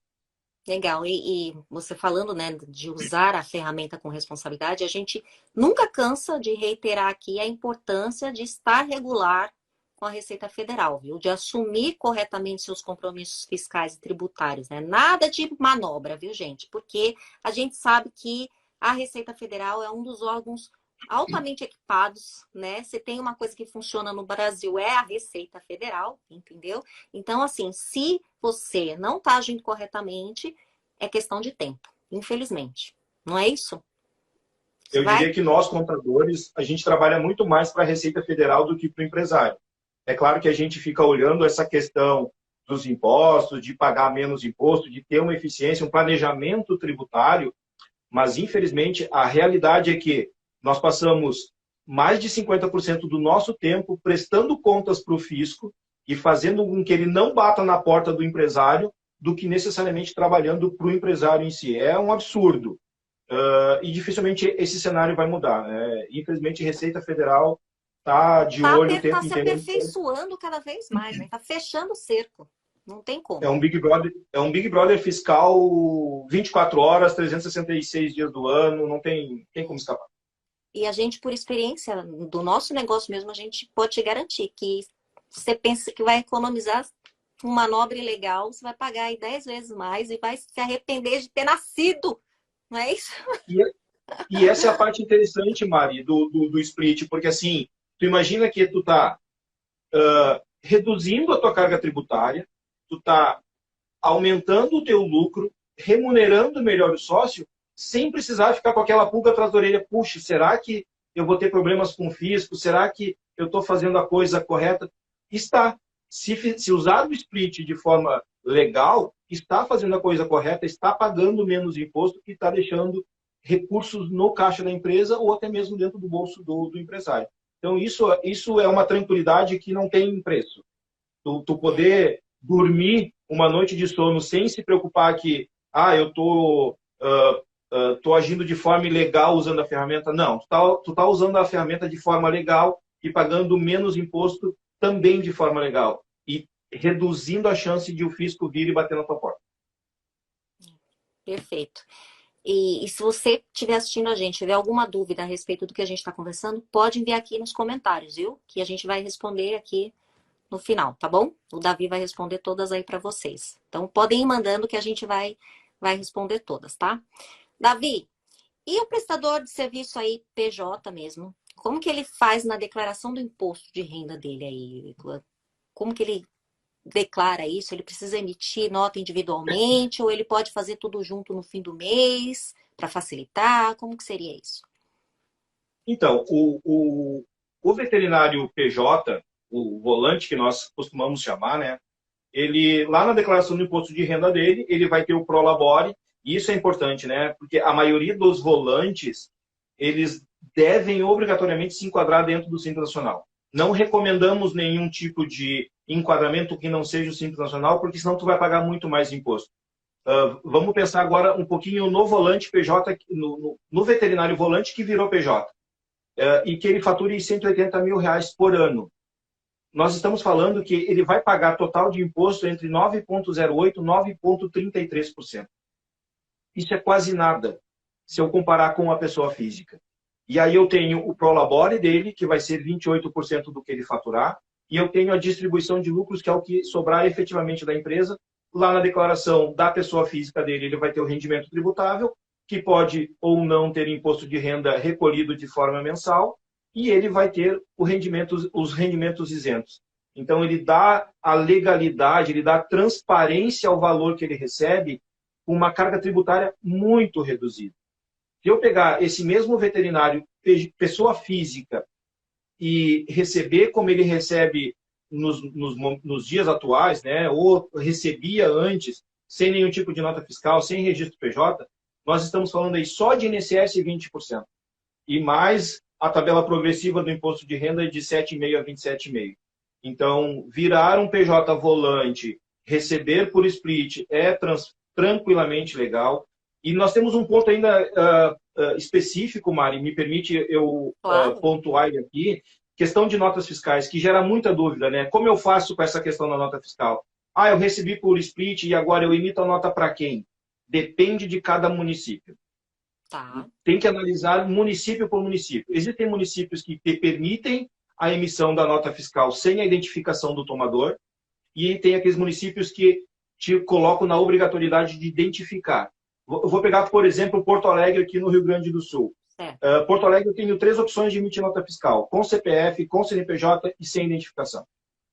Legal. E você falando, né, de usar a ferramenta com responsabilidade, a gente nunca cansa de reiterar aqui a importância de estar regular com a Receita Federal, viu? De assumir corretamente seus compromissos fiscais e tributários, né? Nada de manobra, viu, gente? Porque a gente sabe que a Receita Federal é um dos órgãos altamente equipados, né? Se tem uma coisa que funciona no Brasil é a Receita Federal, entendeu? Então, assim, se você não está agindo corretamente, é questão de tempo, infelizmente. Não é isso? Eu diria que nós, contadores, a gente trabalha muito mais para a Receita Federal do que para o empresário. É claro que a gente fica olhando essa questão dos impostos, de pagar menos imposto, de ter uma eficiência, um planejamento tributário, mas, infelizmente, a realidade é que nós passamos mais de 50% do nosso tempo prestando contas para o fisco e fazendo com que ele não bata na porta do empresário do que necessariamente trabalhando para o empresário em si. É um absurdo. E dificilmente esse cenário vai mudar. Infelizmente, a Receita Federal está de olho o tempo se inteiro. aperfeiçoando cada vez mais, né? Está fechando o cerco. Não tem como. É um Big Brother fiscal 24 horas, 366 dias do ano, não tem como escapar. E a gente, por experiência do nosso negócio mesmo, a gente pode te garantir que você pensa que vai economizar uma manobra ilegal, você vai pagar aí 10 vezes mais e vai se arrepender de ter nascido. Não é isso? E essa é a parte interessante, Mari, do split, porque assim, tu imagina que tu tá reduzindo a tua carga tributária, tu tá aumentando o teu lucro, remunerando melhor o sócio, sem precisar ficar com aquela pulga atrás da orelha. Puxa, será que eu vou ter problemas com o fisco? Será que eu estou fazendo a coisa correta? Está. Se usar o split de forma legal, está fazendo a coisa correta, está pagando menos imposto e está deixando recursos no caixa da empresa ou até mesmo dentro do bolso do empresário. Então, isso é uma tranquilidade que não tem preço. Tu poder dormir uma noite de sono sem se preocupar que eu tô agindo de forma ilegal usando a ferramenta. Não, tu tá usando a ferramenta de forma legal e pagando menos imposto também de forma legal. E reduzindo a chance de o fisco vir e bater na tua porta. Perfeito. E se você estiver assistindo a gente, tiver alguma dúvida a respeito do que a gente está conversando, pode enviar aqui nos comentários, viu? Que a gente vai responder aqui no final, tá bom? O Davi vai responder todas aí para vocês. Então, podem ir mandando que a gente vai responder todas, tá? Davi, e o prestador de serviço aí, PJ mesmo? Como que ele faz na declaração do imposto de renda dele aí? Como que ele declara isso? Ele precisa emitir nota individualmente ou ele pode fazer tudo junto no fim do mês para facilitar? Como que seria isso? Então, o veterinário PJ, o volante que nós costumamos chamar, né? Ele, lá na declaração do imposto de renda dele, ele vai ter o Prolabore, e isso é importante, né? Porque a maioria dos volantes, eles devem obrigatoriamente se enquadrar dentro do Simples Nacional. Não recomendamos nenhum tipo de enquadramento que não seja o Simples Nacional, porque senão tu vai pagar muito mais imposto. Vamos pensar agora um pouquinho no volante PJ, no veterinário volante que virou PJ, e que ele fature R$180 mil por ano. Nós estamos falando que ele vai pagar total de imposto entre 9,08% e 9,33%. Isso é quase nada, se eu comparar com a pessoa física. E aí eu tenho o Prolabore dele, que vai ser 28% do que ele faturar, e eu tenho a distribuição de lucros, que é o que sobrar efetivamente da empresa. Lá na declaração da pessoa física dele, ele vai ter o rendimento tributável, que pode ou não ter imposto de renda recolhido de forma mensal, e ele vai ter os rendimentos isentos. Então, ele dá a legalidade, ele dá a transparência ao valor que ele recebe com uma carga tributária muito reduzida. Se eu pegar esse mesmo veterinário, pessoa física, e receber como ele recebe nos dias atuais, né, ou recebia antes, sem nenhum tipo de nota fiscal, sem registro PJ, nós estamos falando aí só de INSS 20%. E mais a tabela progressiva do imposto de renda de 7,5% a 27,5%. Então, virar um PJ volante, receber por split é tranquilamente legal. E nós temos um ponto ainda específico, Mari, me permite eu Claro. pontuar aqui, questão de notas fiscais, que gera muita dúvida, né? Como eu faço com essa questão da nota fiscal? Ah, eu recebi por split e agora eu emito a nota para quem? Depende de cada município. Tá. Tem que analisar município por município. Existem municípios que te permitem a emissão da nota fiscal sem a identificação do tomador, e tem aqueles municípios que te colocam na obrigatoriedade de identificar. Eu vou pegar, por exemplo, Porto Alegre, aqui no Rio Grande do Sul. Porto Alegre, eu tenho 3 opções de emitir nota fiscal: com CPF, com CNPJ e sem identificação.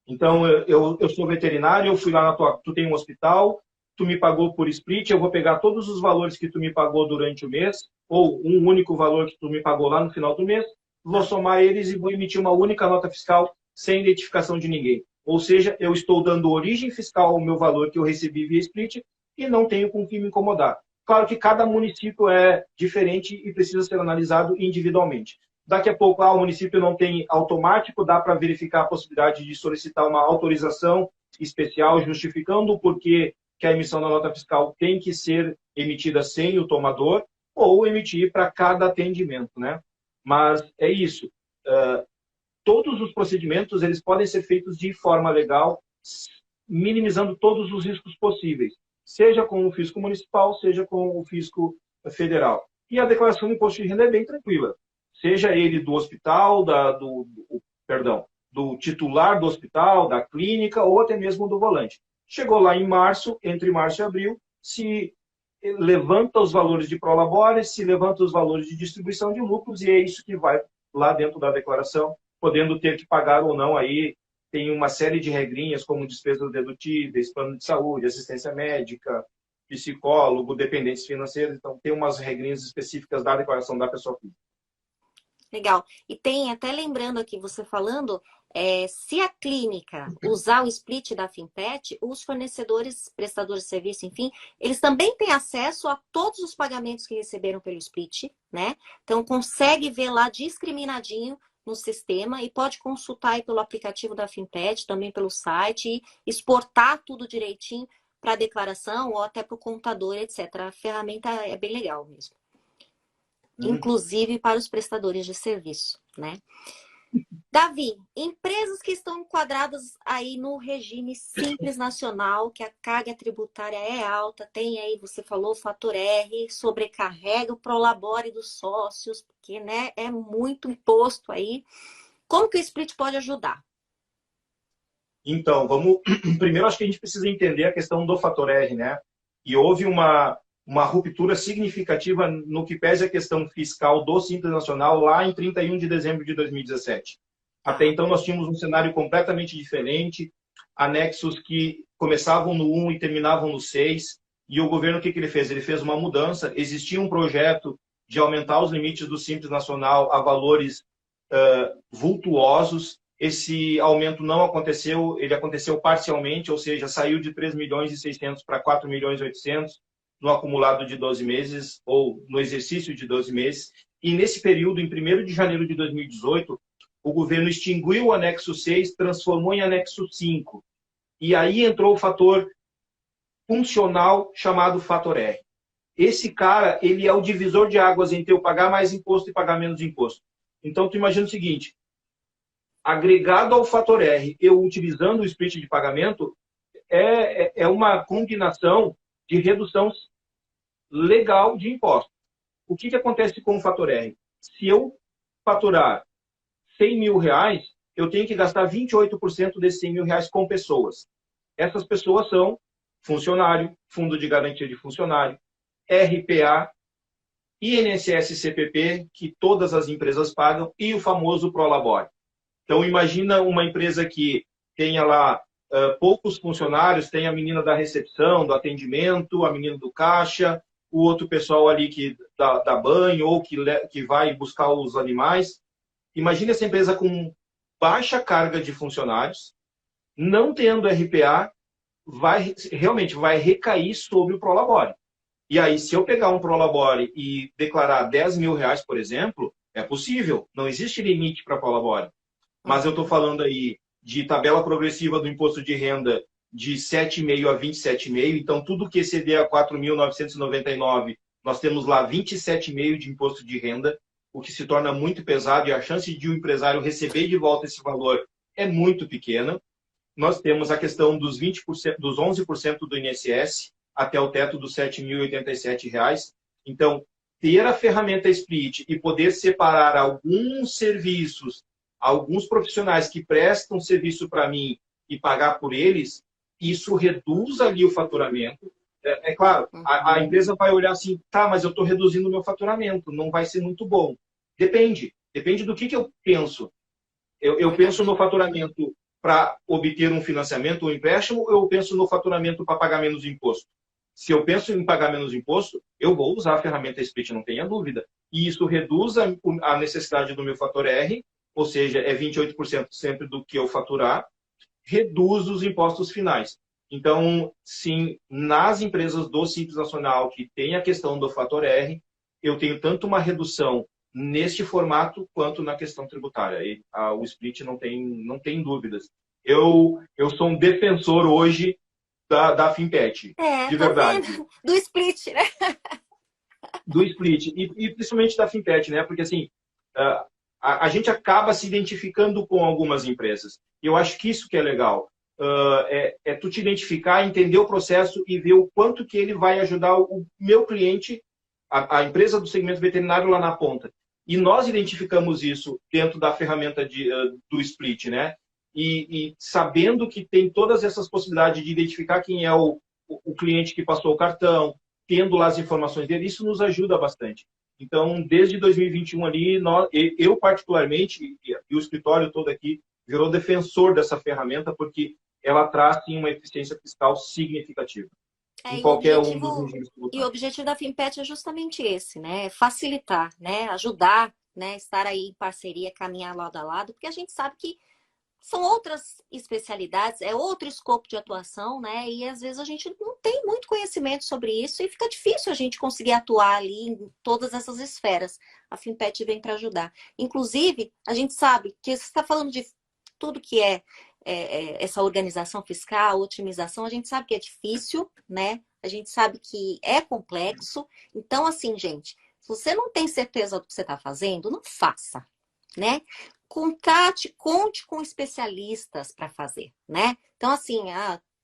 Então, eu sou veterinário, eu fui lá tu tem um hospital, tu me pagou por split, eu vou pegar todos os valores que tu me pagou durante o mês, ou um único valor que tu me pagou lá no final do mês, vou somar eles e vou emitir uma única nota fiscal sem identificação de ninguém. Ou seja, eu estou dando origem fiscal ao meu valor que eu recebi via split e não tenho com que me incomodar. Claro que cada município é diferente e precisa ser analisado individualmente. Daqui a pouco, o município não tem automático, dá para verificar a possibilidade de solicitar uma autorização especial justificando o porquê que a emissão da nota fiscal tem que ser emitida sem o tomador ou emitir para cada atendimento, né? Mas é isso. Todos os procedimentos eles podem ser feitos de forma legal, minimizando todos os riscos possíveis, seja com o fisco municipal, seja com o fisco federal. E a declaração do imposto de renda é bem tranquila. Seja ele do hospital, do titular do hospital, da clínica ou até mesmo do volante. Chegou lá em março, entre março e abril, se levanta os valores de prolabore, se levanta os valores de distribuição de lucros e é isso que vai lá dentro da declaração, podendo ter que pagar ou não. Aí tem uma série de regrinhas como despesas dedutíveis, plano de saúde, assistência médica, psicólogo, dependentes financeiros. Então tem umas regrinhas específicas da declaração da pessoa física. Legal. E tem, até lembrando aqui, você falando, se a clínica usar o split da Fintech, os fornecedores, prestadores de serviço, enfim, eles também têm acesso a todos os pagamentos que receberam pelo split, né? Então, consegue ver lá discriminadinho no sistema e pode consultar aí pelo aplicativo da Fintech, também pelo site, e exportar tudo direitinho para a declaração ou até para o contador, etc. A ferramenta é bem legal mesmo. Inclusive para os prestadores de serviço, né? Davi, empresas que estão enquadradas aí no regime Simples Nacional, que a carga tributária é alta, tem aí, você falou, o fator R, sobrecarrega o prolabore dos sócios, porque, né, é muito imposto aí. Como que o split pode ajudar? Então, primeiro acho que a gente precisa entender a questão do fator R, né? E houve uma ruptura significativa no que pese a questão fiscal do Simples Nacional lá em 31 de dezembro de 2017. Até então nós tínhamos um cenário completamente diferente, anexos que começavam no 1 e terminavam no 6, e o governo o que ele fez? Ele fez uma mudança, existia um projeto de aumentar os limites do Simples Nacional a valores vultuosos. Esse aumento não aconteceu, ele aconteceu parcialmente, ou seja, saiu de 3 milhões e 600 para 4 milhões e 800 no acumulado de 12 meses, ou no exercício de 12 meses. E nesse período, em 1º de janeiro de 2018, o governo extinguiu o anexo 6, transformou em anexo 5. E aí entrou o fator funcional chamado fator R. Esse cara, ele é o divisor de águas entre eu pagar mais imposto e pagar menos imposto. Então, tu imagina o seguinte, agregado ao fator R, eu utilizando o split de pagamento, é uma combinação de redução legal de impostos. O que acontece com o fator R? Se eu faturar 100 mil reais, eu tenho que gastar 28% desses 100 mil reais com pessoas. Essas pessoas são funcionário, Fundo de Garantia de Funcionário, RPA, INSS e CPP, que todas as empresas pagam, e o famoso Prolabore. Então, imagina uma empresa que tenha lá poucos funcionários, tem a menina da recepção, do atendimento, a menina do caixa, o outro pessoal ali que dá banho ou que vai buscar os animais. Imagina essa empresa com baixa carga de funcionários, não tendo RPA, realmente vai recair sobre o Prolabore. E aí, se eu pegar um Prolabore e declarar 10 mil reais, por exemplo, é possível, não existe limite para Prolabore. Mas eu estou falando aí de tabela progressiva do imposto de renda de 7,5 a 27,5, então tudo que exceder a 4.999 nós temos lá 27,5% de imposto de renda, o que se torna muito pesado e a chance de o empresário receber de volta esse valor é muito pequena. Nós temos a questão dos 20%, dos 11% do INSS até o teto dos R$ 7.087. Então, ter a ferramenta Split e poder separar alguns serviços, alguns profissionais que prestam serviço para mim e pagar por eles, isso reduz ali o faturamento. É claro, a empresa vai olhar assim, tá, mas eu estou reduzindo o meu faturamento, não vai ser muito bom. Depende do que eu penso. Eu penso no faturamento para obter um financiamento ou um empréstimo, ou eu penso no faturamento para pagar menos imposto? Se eu penso em pagar menos imposto, eu vou usar a ferramenta Split, não tenha dúvida. E isso reduz a necessidade do meu fator R, ou seja, é 28% sempre do que eu faturar, reduz os impostos finais. Então, sim, nas empresas do Simples Nacional que tem a questão do fator R, eu tenho tanto uma redução neste formato quanto na questão tributária. E o Split não tem dúvidas. Eu sou um defensor hoje da Finpet, de Tô verdade. vendo. Do Split, né? Do Split, e principalmente da Finpet, né? Porque assim, a gente acaba se identificando com algumas empresas. E eu acho que isso que é legal. Tu te identificar, entender o processo e ver o quanto que ele vai ajudar o meu cliente, a empresa do segmento veterinário lá na ponta. E nós identificamos isso dentro da ferramenta do Split, né? E sabendo que tem todas essas possibilidades de identificar quem é o cliente que passou o cartão, tendo lá as informações dele, isso nos ajuda bastante. Então, desde 2021 ali, eu particularmente, e o escritório todo aqui, virou defensor dessa ferramenta, porque ela traz, sim, uma eficiência fiscal significativa. Em qualquer um dos regimes E o tributários. objetivo da Finpet é justamente esse, né? Facilitar, né? Ajudar, né? Estar aí em parceria, caminhar lado a lado, porque a gente sabe que são outras especialidades, é outro escopo de atuação, né? E às vezes a gente não tem muito conhecimento sobre isso e fica difícil a gente conseguir atuar ali em todas essas esferas. A Finpet vem para ajudar. Inclusive, a gente sabe que você está falando de tudo que é essa organização fiscal, otimização, a gente sabe que é difícil, né? A gente sabe que é complexo. Então, assim, gente, se você não tem certeza do que você está fazendo, não faça, né? Conte com especialistas para fazer, né? Então, assim,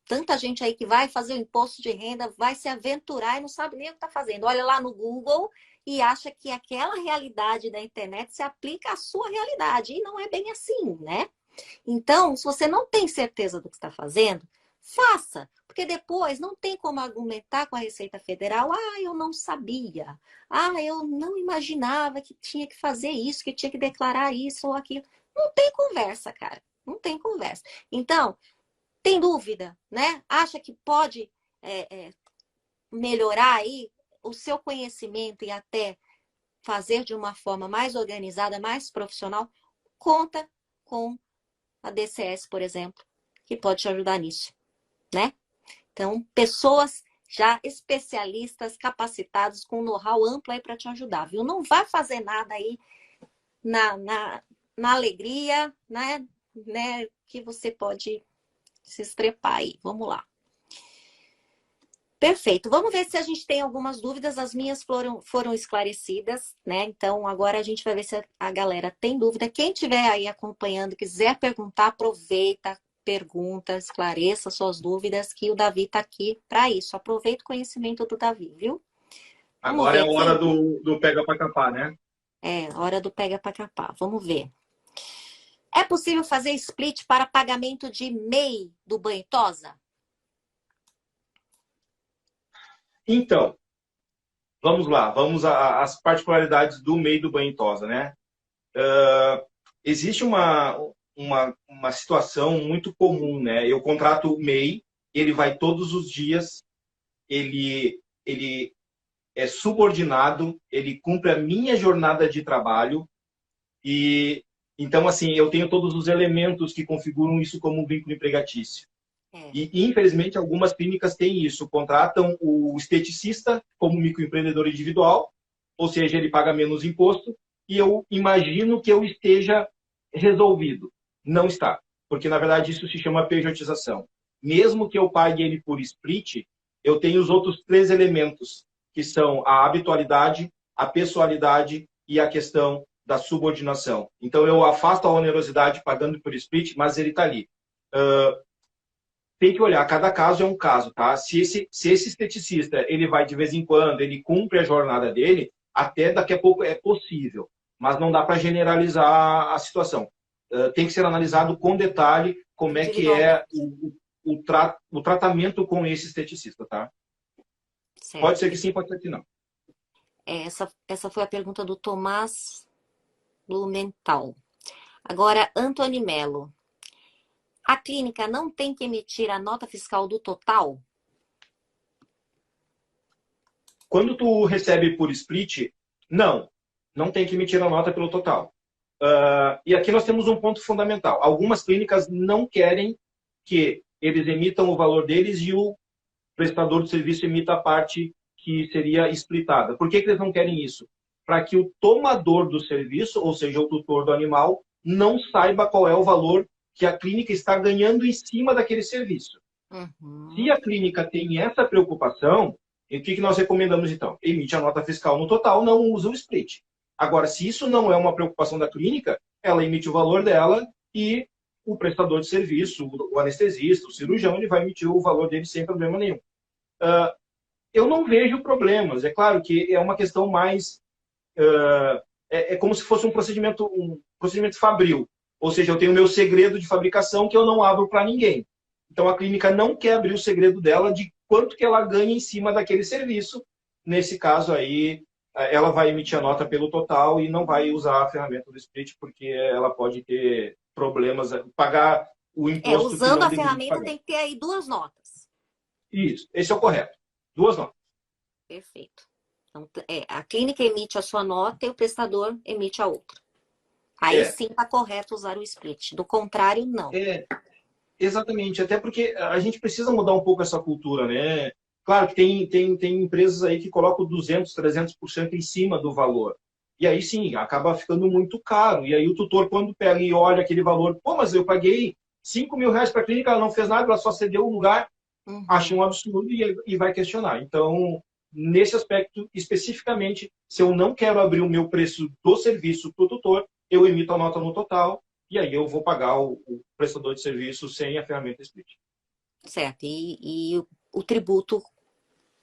tanta gente aí que vai fazer o imposto de renda, vai se aventurar e não sabe nem o que está fazendo. Olha lá no Google e acha que aquela realidade da internet se aplica à sua realidade. E não é bem assim, né? Então, se você não tem certeza do que está fazendo, faça, porque depois não tem como argumentar com a Receita Federal. Eu não sabia. Eu não imaginava que tinha que fazer isso, que tinha que declarar isso ou aquilo. Não tem conversa, cara. Não tem conversa. Então, tem dúvida, né? Acha que pode melhorar aí o seu conhecimento e até fazer de uma forma mais organizada, mais profissional? Conta com a DCS, por exemplo, que pode te ajudar nisso, né? Então, pessoas já especialistas, capacitados, com know-how amplo aí para te ajudar, viu? Não vai fazer nada aí na alegria, né? Que você pode se estrepar aí. Vamos lá. Perfeito. Vamos ver se a gente tem algumas dúvidas. As minhas foram esclarecidas, né? Então, agora a gente vai ver se a galera tem dúvida. Quem estiver aí acompanhando, quiser perguntar, aproveita, pergunta, esclareça suas dúvidas, que o Davi está aqui para isso. Aproveita o conhecimento do Davi, viu? Agora é a hora do pega para capar, né? Hora do pega para capar. Vamos ver. É possível fazer split para pagamento de MEI do banho tosa? Então, vamos lá. Vamos às particularidades do MEI do banho tosa, né? Existe uma situação muito comum, né? Eu contrato o MEI, ele vai todos os dias, ele é subordinado, ele cumpre a minha jornada de trabalho e então assim eu tenho todos os elementos que configuram isso como um vínculo empregatício. E infelizmente algumas clínicas têm isso, contratam o esteticista como microempreendedor individual, ou seja, ele paga menos imposto e eu imagino que eu esteja resolvido. Não está, porque na verdade isso se chama pejotização. Mesmo que eu pague ele por split, eu tenho os outros 3 elementos que são a habitualidade, a pessoalidade e a questão da subordinação. Então, eu afasto a onerosidade pagando por split, mas ele está ali. Tem que olhar, cada caso é um caso, tá? Se esse esteticista, ele vai de vez em quando, ele cumpre a jornada dele, até daqui a pouco é possível, mas não dá para generalizar a situação. Tem que ser analisado com detalhe como é que é o tratamento com esse esteticista, tá? Certo. Pode ser que sim, pode ser que não. Essa foi a pergunta do Tomás Blumenthal. Agora, Antony Mello. A clínica não tem que emitir a nota fiscal do total? Quando tu recebe por split, não tem que emitir a nota pelo total. E aqui nós temos um ponto fundamental. Algumas clínicas não querem que eles emitam o valor deles e o prestador de serviço emita a parte que seria splitada. Por que eles não querem isso? Para que o tomador do serviço, ou seja, o tutor do animal, não saiba qual é o valor que a clínica está ganhando em cima daquele serviço. Uhum. Se a clínica tem essa preocupação, o que nós recomendamos então? Emite a nota fiscal no total, não usa o split. Agora, se isso não é uma preocupação da clínica, ela emite o valor dela e o prestador de serviço, o anestesista, o cirurgião, ele vai emitir o valor dele sem problema nenhum. Eu não vejo problemas. É claro que é uma questão mais... é como se fosse um procedimento fabril. Ou seja, eu tenho o meu segredo de fabricação que eu não abro para ninguém. Então, a clínica não quer abrir o segredo dela de quanto que ela ganha em cima daquele serviço. Nesse caso aí, ela vai emitir a nota pelo total e não vai usar a ferramenta do split, porque ela pode ter problemas, pagar o imposto. Usando a ferramenta tem que ter aí 2 notas. Isso, esse é o correto. 2 notas. Perfeito. Então, a clínica emite a sua nota e o prestador emite a outra. Aí sim está correto usar o split. Do contrário, não. Exatamente. Até porque a gente precisa mudar um pouco essa cultura, né? Claro que tem empresas aí que colocam 200%, 300% em cima do valor. E aí sim, acaba ficando muito caro. E aí o tutor, quando pega e olha aquele valor, mas eu paguei R$5.000 para a clínica, ela não fez nada, ela só cedeu o lugar, acha um absurdo e vai questionar. Então, nesse aspecto, especificamente, se eu não quero abrir o meu preço do serviço para o tutor, eu emito a nota no total e aí eu vou pagar o prestador de serviço sem a ferramenta split. Certo. E o tributo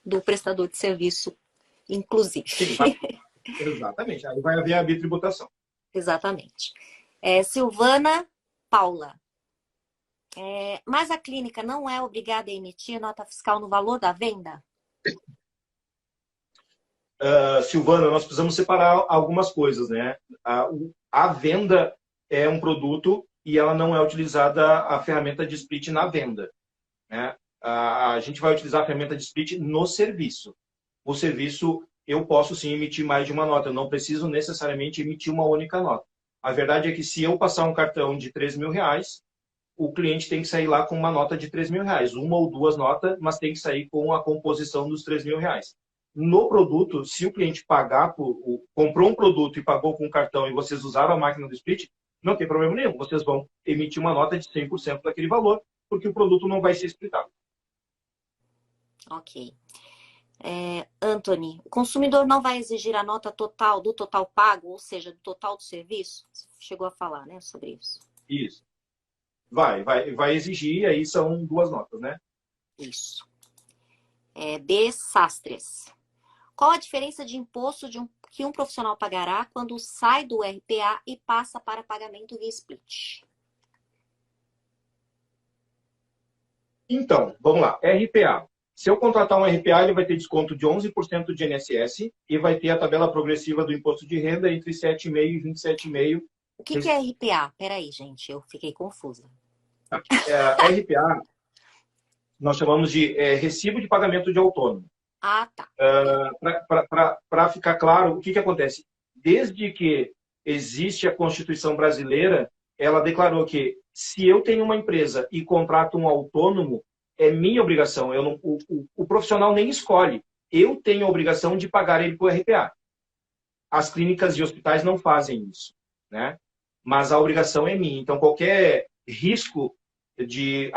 do prestador de serviço, inclusive. Sim, exatamente. Aí vai haver a bitributação. Exatamente. Silvana Paula. Mas a clínica não é obrigada a emitir nota fiscal no valor da venda? Silvana, nós precisamos separar algumas coisas, né? A venda é um produto e ela não é utilizada a ferramenta de split na venda, né? A gente vai utilizar a ferramenta de split no serviço. O serviço, eu posso sim emitir mais de uma nota, eu não preciso necessariamente emitir uma única nota. A verdade é que se eu passar um cartão de R$3.000, o cliente tem que sair lá com uma nota de R$3.000, 1 ou 2 notas, mas tem que sair com a composição dos R$3.000. No produto, se o cliente comprou um produto e pagou com cartão e vocês usaram a máquina do split, não tem problema nenhum. Vocês vão emitir uma nota de 100% daquele valor, porque o produto não vai ser splitado. Ok. Antony, o consumidor não vai exigir a nota total do total pago, ou seja, do total do serviço? Você chegou a falar, né, sobre isso. Isso. Vai exigir, aí são 2 notas, né? Isso. B. Sastres. Qual a diferença de imposto que um profissional pagará quando sai do RPA e passa para pagamento via split? Então, vamos lá. RPA. Se eu contratar um RPA, ele vai ter desconto de 11% de INSS e vai ter a tabela progressiva do imposto de renda entre 7,5% e 27,5%. O que é RPA? Peraí, gente, eu fiquei confusa. RPA, nós chamamos de Recibo de Pagamento de Autônomo. Ah, tá. Para ficar claro, o que acontece? Desde que existe a Constituição brasileira, ela declarou que se eu tenho uma empresa e contrato um autônomo, é minha obrigação. O profissional nem escolhe. Eu tenho a obrigação de pagar ele por RPA. As clínicas e hospitais não fazem isso, né? Mas a obrigação é minha. Então, qualquer risco de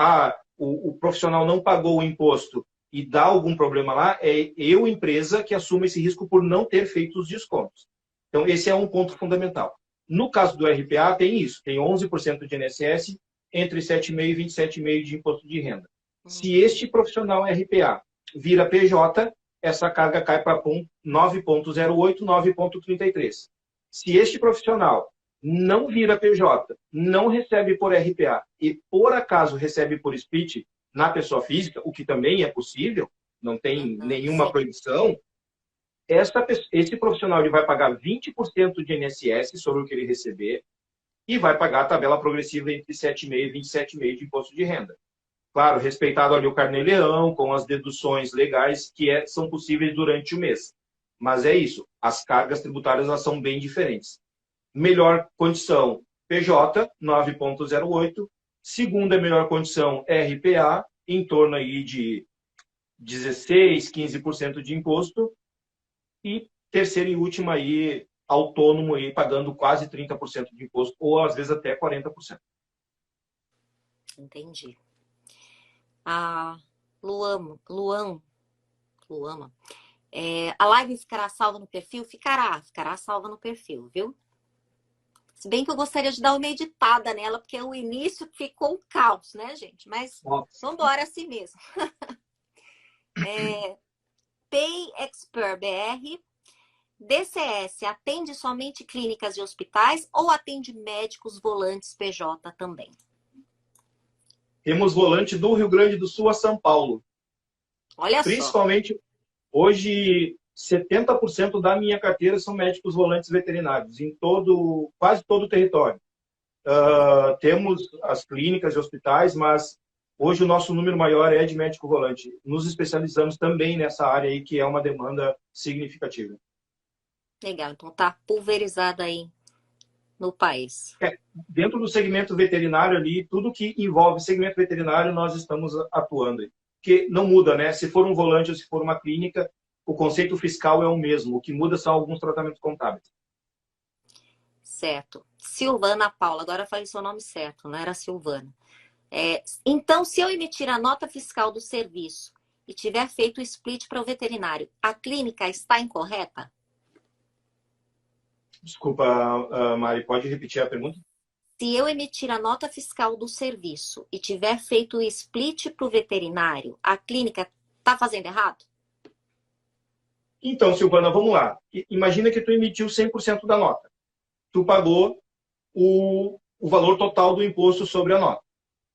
o profissional não pagou o imposto e dá algum problema lá, é eu, empresa, que assumo esse risco por não ter feito os descontos. Então, esse é um ponto fundamental. No caso do RPA, tem isso, tem 11% de INSS, entre 7,5% e 27,5% de imposto de renda. Se este profissional RPA vira PJ, essa carga cai para 9,08, 9,33. Se este profissional não vira PJ, não recebe por RPA e, por acaso, recebe por split na pessoa física, o que também é possível, não tem nenhuma proibição, esse profissional ele vai pagar 20% de INSS sobre o que ele receber e vai pagar a tabela progressiva entre 7,5% e 27,5% de imposto de renda. Claro, respeitado ali o Carnê-Leão, com as deduções legais que são possíveis durante o mês. Mas é isso, as cargas tributárias elas são bem diferentes. Melhor condição, PJ, 9,08. Segunda melhor condição, RPA, em torno aí de 16%, 15% de imposto. E terceira e última aí, autônomo aí, pagando quase 30% de imposto, ou às vezes até 40%. Entendi. A Luama, a live ficará salva no perfil? Ficará salva no perfil, viu? Se bem que eu gostaria de dar uma editada nela, porque o início ficou um caos, né, gente? Mas vamos embora assim mesmo. Pay Expert BR, DCS atende somente clínicas e hospitais ou atende médicos volantes PJ também? Temos volante do Rio Grande do Sul a São Paulo. Olha Principalmente, hoje, 70% da minha carteira são médicos volantes veterinários, em quase todo o território. Temos as clínicas e hospitais, mas hoje o nosso número maior é de médico volante. Nos especializamos também nessa área aí, que é uma demanda significativa. Legal, então tá pulverizada aí no país. Dentro do segmento veterinário ali, tudo que envolve segmento veterinário, nós estamos atuando aí. Porque não muda, né? Se for um volante ou se for uma clínica, o conceito fiscal é o mesmo. O que muda são alguns tratamentos contábeis. Certo. Silvana Paula, agora eu falei seu nome certo, não era Silvana. Então, se eu emitir a nota fiscal do serviço e tiver feito o split para o veterinário, a clínica está incorreta? Desculpa, Mari, pode repetir a pergunta? Se eu emitir a nota fiscal do serviço e tiver feito o split para o veterinário, a clínica está fazendo errado? Então, Silvana, vamos lá. Imagina que tu emitiu 100% da nota. Tu pagou o valor total do imposto sobre a nota.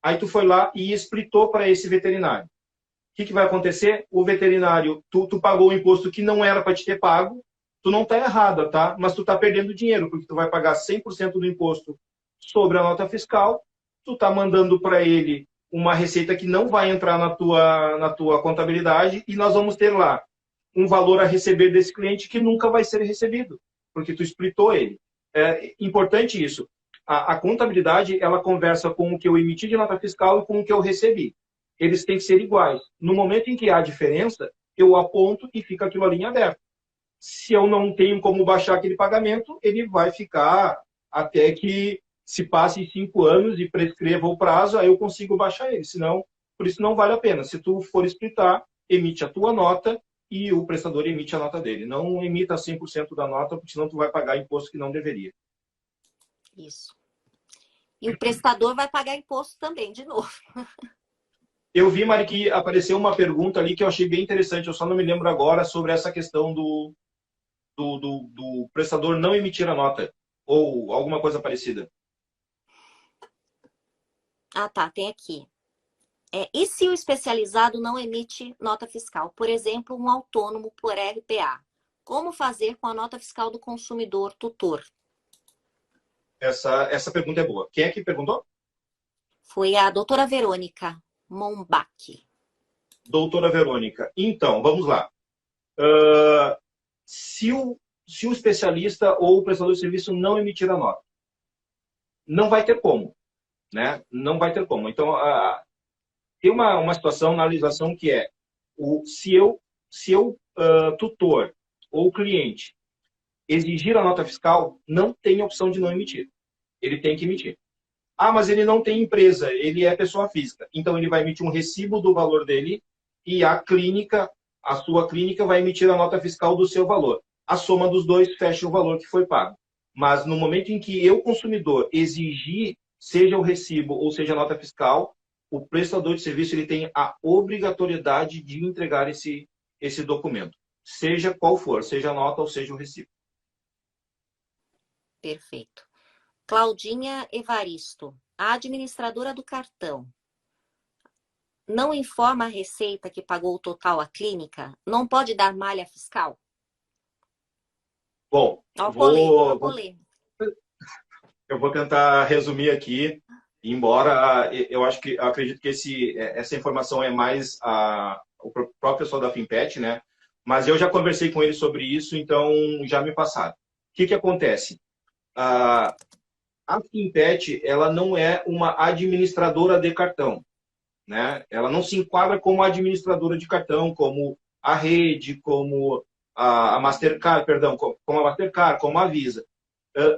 Aí tu foi lá e splitou para esse veterinário. O que vai acontecer? O veterinário, tu pagou o imposto que não era para te ter pago, tu não está errada, tá? Mas tu está perdendo dinheiro, porque tu vai pagar 100% do imposto sobre a nota fiscal, tu está mandando para ele uma receita que não vai entrar na tua contabilidade e nós vamos ter lá um valor a receber desse cliente que nunca vai ser recebido, porque tu splitou ele. É importante isso. A contabilidade, ela conversa com o que eu emiti de nota fiscal e com o que eu recebi. Eles têm que ser iguais. No momento em que há diferença, eu aponto e fica aquilo ali em aberto. Se eu não tenho como baixar aquele pagamento, ele vai ficar até que se passe 5 anos e prescreva o prazo, aí eu consigo baixar ele. Senão, por isso não vale a pena. Se tu for splitar, emite a tua nota e o prestador emite a nota dele. Não emita 100% da nota, porque senão tu vai pagar imposto que não deveria. Isso. E o prestador vai pagar imposto também, de novo. Eu vi, Mari, que apareceu uma pergunta ali que eu achei bem interessante. Eu só não me lembro agora sobre essa questão do prestador não emitir a nota. Ou alguma coisa parecida. Ah, tá. Tem aqui. E se o especializado não emite nota fiscal? Por exemplo, um autônomo por RPA. Como fazer com a nota fiscal do consumidor tutor? Essa pergunta é boa. Quem é que perguntou? Foi a doutora Verônica Mombach. Doutora Verônica. Então, vamos lá. Se o especialista ou o prestador de serviço não emitir a nota, não vai ter como. Né? Não vai ter como. Então, tem uma situação na legislação que é se eu tutor ou cliente exigir a nota fiscal, não tem opção de não emitir. Ele tem que emitir. Ah, mas ele não tem empresa, ele é pessoa física. Então, ele vai emitir um recibo do valor dele e a sua clínica vai emitir a nota fiscal do seu valor. A soma dos dois fecha o valor que foi pago. Mas no momento em que eu, consumidor, exigir, seja o recibo ou seja a nota fiscal, o prestador de serviço ele tem a obrigatoriedade de entregar esse documento, seja qual for, seja a nota ou seja o recibo. Perfeito. Claudinha Evaristo, a administradora do cartão, não informa a Receita que pagou o total à clínica? Não pode dar malha fiscal? Bom, eu vou tentar resumir aqui, embora eu acredito que essa informação é mais o próprio pessoal da Fimpet, né? Mas eu já conversei com ele sobre isso, então já me passaram. O que acontece? A Fimpet, ela não é uma administradora de cartão, né? Ela não se enquadra como administradora de cartão, como a Rede, como a Mastercard, perdão, como a Mastercard, como a Visa.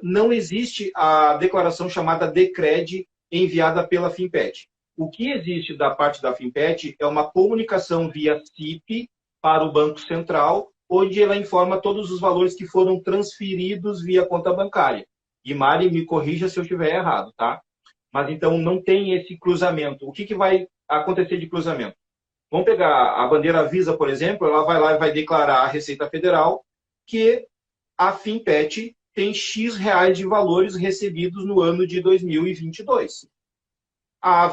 Não existe a declaração chamada Decred enviada pela Fimpet. O que existe da parte da Fimpet é uma comunicação via CIP para o Banco Central, onde ela informa todos os valores que foram transferidos via conta bancária. E Mari, me corrija se eu estiver errado, tá? Mas então não tem esse cruzamento. O que vai acontecer de cruzamento? Vamos pegar a bandeira Visa, por exemplo, ela vai lá e vai declarar à Receita Federal que a Fimpet tem X reais de valores recebidos no ano de 2022. A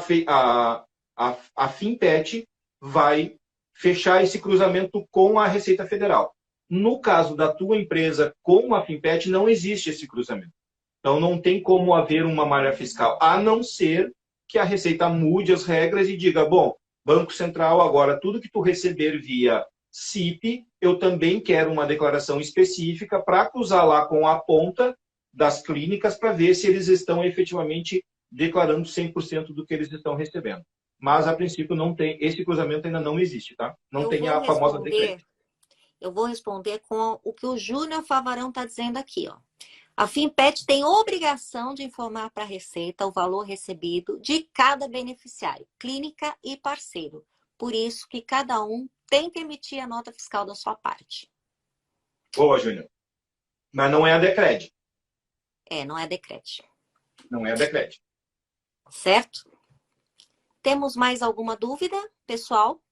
Fimpet vai fechar esse cruzamento com a Receita Federal. No caso da tua empresa com a Fimpet, não existe esse cruzamento. Então, não tem como haver uma malha fiscal, a não ser que a Receita mude as regras e diga, bom, Banco Central, agora, tudo que tu receber via CIP, eu também quero uma declaração específica para cruzar lá com a ponta das clínicas para ver se eles estão efetivamente declarando 100% do que eles estão recebendo. Mas, a princípio, não tem, esse cruzamento ainda não existe, tá? Não tem a famosa declaração. Eu vou responder com o que o Júnior Favarão está dizendo aqui, ó. A Fimpet tem obrigação de informar para a Receita o valor recebido de cada beneficiário, clínica e parceiro. Por isso que cada um tem que emitir a nota fiscal da sua parte. Boa, Júnior. Mas não é a Decred. Não é a Decred. Não é a Decred. Certo? Temos mais alguma dúvida, pessoal?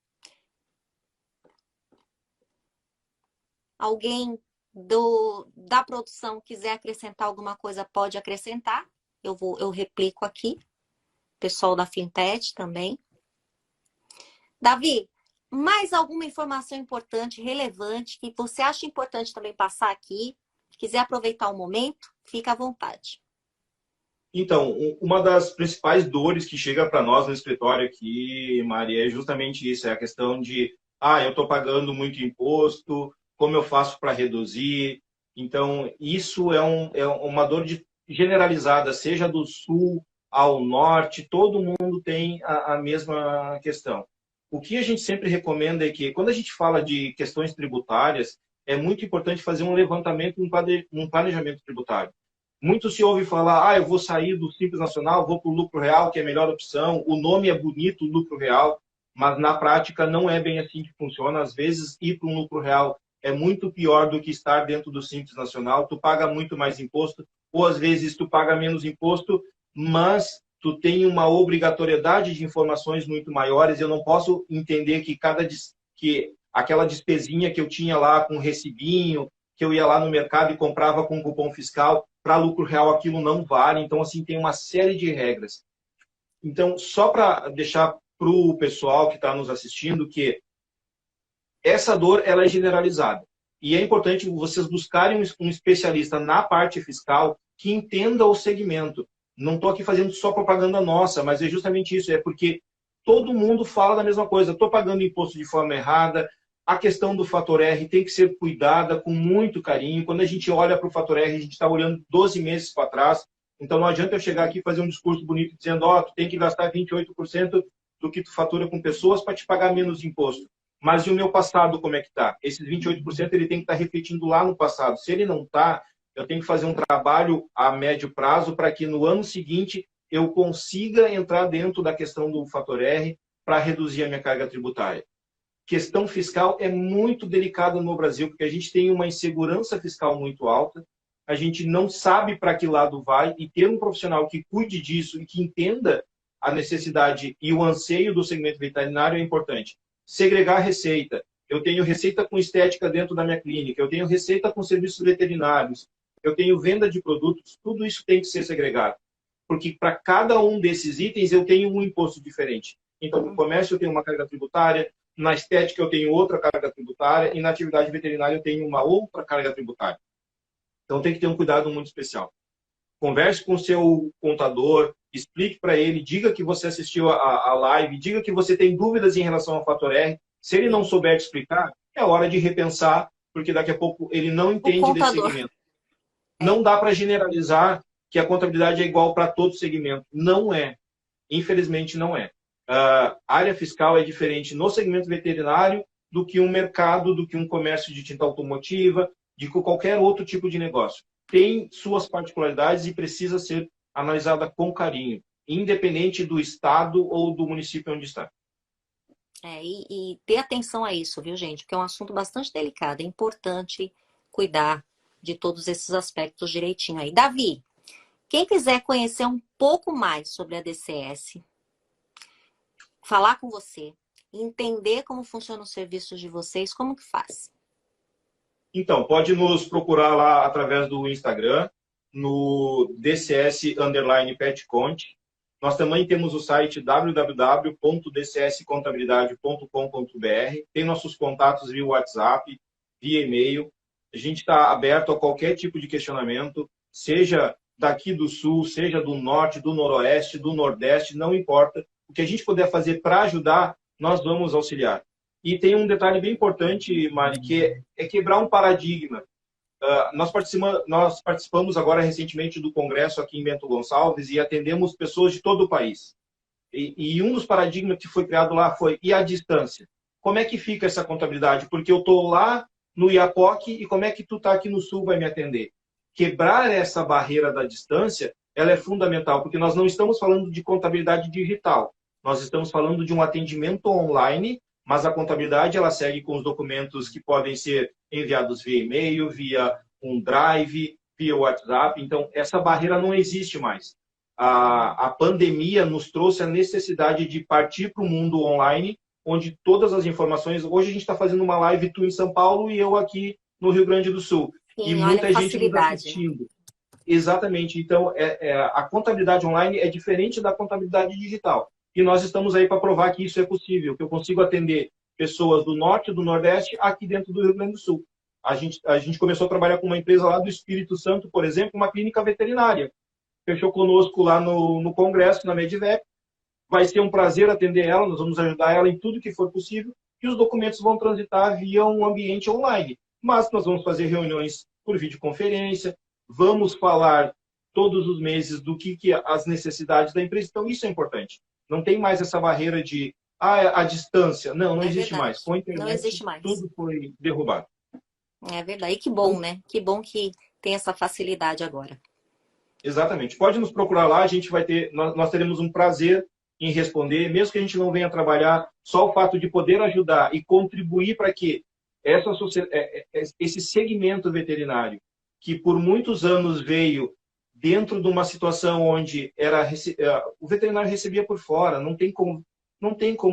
Alguém da produção quiser acrescentar alguma coisa, pode acrescentar. Eu replico aqui. Pessoal da Fimpet também. Davi, mais alguma informação importante, relevante, que você acha importante também passar aqui? Quiser aproveitar o momento, fica à vontade. Então, uma das principais dores que chega para nós no escritório aqui, Maria, é justamente isso, é a questão de, eu estou pagando muito imposto, como eu faço para reduzir? Então, isso é uma dor generalizada, seja do sul ao norte, todo mundo tem a mesma questão. O que a gente sempre recomenda é que, quando a gente fala de questões tributárias, é muito importante fazer um levantamento, um planejamento tributário. Muito se ouve falar, eu vou sair do Simples Nacional, vou para o lucro real, que é a melhor opção, o nome é bonito, lucro real, mas na prática não é bem assim que funciona. Às vezes, ir para um lucro real é muito pior do que estar dentro do Simples Nacional. Tu paga muito mais imposto, ou às vezes tu paga menos imposto, mas tu tem uma obrigatoriedade de informações muito maiores. Eu não posso entender que aquela despesinha que eu tinha lá com recibinho, que eu ia lá no mercado e comprava com cupom fiscal, para lucro real aquilo não vale. Então, assim, tem uma série de regras. Então, só para deixar para o pessoal que está nos assistindo que essa dor ela é generalizada. E é importante vocês buscarem um especialista na parte fiscal que entenda o segmento. Não estou aqui fazendo só propaganda nossa, mas é justamente isso. É porque todo mundo fala da mesma coisa. Estou pagando imposto de forma errada. A questão do fator R tem que ser cuidada com muito carinho. Quando a gente olha para o fator R, a gente está olhando 12 meses para trás. Então não adianta eu chegar aqui e fazer um discurso bonito dizendo tu tem que gastar 28% do que tu fatura com pessoas para te pagar menos imposto. Mas e o meu passado, como é que está? Esses 28% ele tem que estar refletindo lá no passado. Se ele não está, eu tenho que fazer um trabalho a médio prazo para que no ano seguinte eu consiga entrar dentro da questão do fator R para reduzir a minha carga tributária. questão fiscal é muito delicada no Brasil, porque a gente tem uma insegurança fiscal muito alta, a gente não sabe para que lado vai, e ter um profissional que cuide disso e que entenda a necessidade e o anseio do segmento veterinário é importante. Segregar receita. Eu tenho receita com estética dentro da minha clínica, eu tenho receita com serviços veterinários, eu tenho venda de produtos, tudo isso tem que ser segregado. Porque para cada um desses itens eu tenho um imposto diferente. Então, no comércio eu tenho uma carga tributária, na estética eu tenho outra carga tributária e na atividade veterinária eu tenho uma outra carga tributária. Então tem que ter um cuidado muito especial. Converse com o seu contador, explique para ele, diga que você assistiu a live, diga que você tem dúvidas em relação ao fator R. Se ele não souber te explicar, é hora de repensar, porque daqui a pouco ele não entende desse segmento. Não dá para generalizar que a contabilidade é igual para todo segmento. Não é. Infelizmente, não é. A área fiscal é diferente no segmento veterinário do que um mercado, do que um comércio de tinta automotiva, de qualquer outro tipo de negócio. Tem suas particularidades e precisa ser analisada com carinho, independente do estado ou do município onde está. E ter atenção a isso, viu, gente? Porque é um assunto bastante delicado. É importante cuidar de todos esses aspectos direitinho aí. Davi, quem quiser conhecer um pouco mais sobre a DCS, falar com você, entender como funcionam os serviços de vocês, como que faz? Então, pode nos procurar lá através do Instagram, no DCS_PetConte. Nós também temos o site www.dcscontabilidade.com.br. Tem nossos contatos via WhatsApp, via e-mail. A gente está aberto a qualquer tipo de questionamento, seja daqui do Sul, seja do Norte, do Noroeste, do Nordeste, não importa. O que a gente puder fazer para ajudar, nós vamos auxiliar. E tem um detalhe bem importante, Mari, que é quebrar um paradigma. Nós participamos agora recentemente do congresso aqui em Bento Gonçalves e atendemos pessoas de todo o país. E um dos paradigmas que foi criado lá foi, e a distância? Como é que fica essa contabilidade? Porque eu estou lá no Iapoque e como é que tu está aqui no Sul vai me atender? Quebrar essa barreira da distância, ela é fundamental, porque nós não estamos falando de contabilidade digital. Nós estamos falando de um atendimento online, mas a contabilidade ela segue com os documentos que podem ser enviados via e-mail, via um drive, via WhatsApp. Então, essa barreira não existe mais. A pandemia nos trouxe a necessidade de partir para o mundo online, onde todas as informações... Hoje a gente está fazendo uma live, tu em São Paulo e eu aqui no Rio Grande do Sul. Sim, e muita gente nos assistindo. Exatamente. Então, a contabilidade online é diferente da contabilidade digital. E nós estamos aí para provar que isso é possível, que eu consigo atender pessoas do Norte e do Nordeste aqui dentro do Rio Grande do Sul. A gente começou a trabalhar com uma empresa lá do Espírito Santo, por exemplo, uma clínica veterinária. Fechou conosco lá no congresso, na Medivep. Vai ser um prazer atender ela, nós vamos ajudar ela em tudo que for possível, e os documentos vão transitar via um ambiente online. Mas nós vamos fazer reuniões por videoconferência, vamos falar todos os meses do que as necessidades da empresa. Então, isso é importante. Não tem mais essa barreira de a distância. Não existe verdade. Mais. Com a internet, não existe mais. Tudo foi derrubado. É verdade. E que bom, né? Que bom que tem essa facilidade agora. Exatamente. Pode nos procurar lá, a gente vai ter, nós teremos um prazer em responder, mesmo que a gente não venha trabalhar, só o fato de poder ajudar e contribuir para que esse segmento veterinário, que por muitos anos veio dentro de uma situação onde o veterinário recebia por fora, não tem como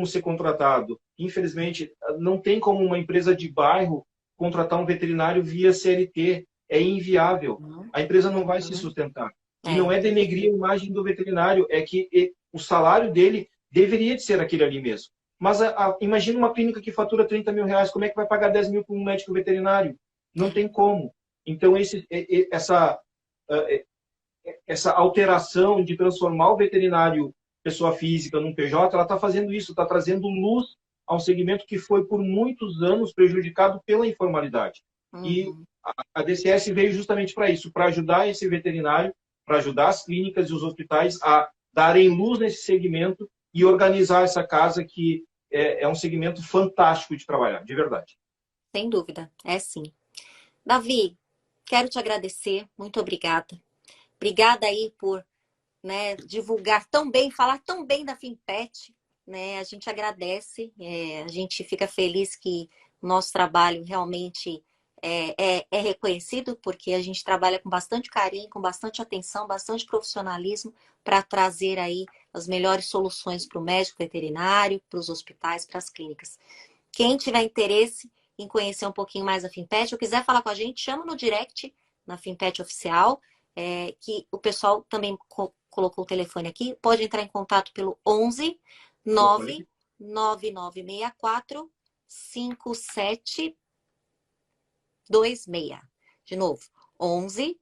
ser contratado. Infelizmente, não tem como uma empresa de bairro contratar um veterinário via CLT. É inviável. A empresa não vai se sustentar. E não é denegrir a imagem do veterinário, é que o salário dele deveria de ser aquele ali mesmo. Mas imagina uma clínica que fatura 30 mil reais, como é que vai pagar 10 mil para um médico veterinário? Não tem como. Então, essa alteração de transformar o veterinário pessoa física num PJ, ela está fazendo isso, está trazendo luz a um segmento que foi por muitos anos prejudicado pela informalidade. E a DCS veio justamente para isso, para ajudar esse veterinário, para ajudar as clínicas e os hospitais a darem luz nesse segmento e organizar essa casa que é um segmento fantástico de trabalhar, de verdade. Sem dúvida, é sim. Davi, quero te agradecer, muito obrigada. Obrigada aí por divulgar tão bem, falar tão bem da Fimpet. né? A gente agradece, a gente fica feliz que o nosso trabalho realmente é reconhecido, porque a gente trabalha com bastante carinho, com bastante atenção, bastante profissionalismo para trazer aí as melhores soluções para o médico veterinário, para os hospitais, para as clínicas. Quem tiver interesse em conhecer um pouquinho mais a Fimpet, ou quiser falar com a gente, chama no direct, na Fimpet Oficial, que o pessoal também colocou o telefone aqui. Pode entrar em contato pelo 11 99964 5726. De novo, 11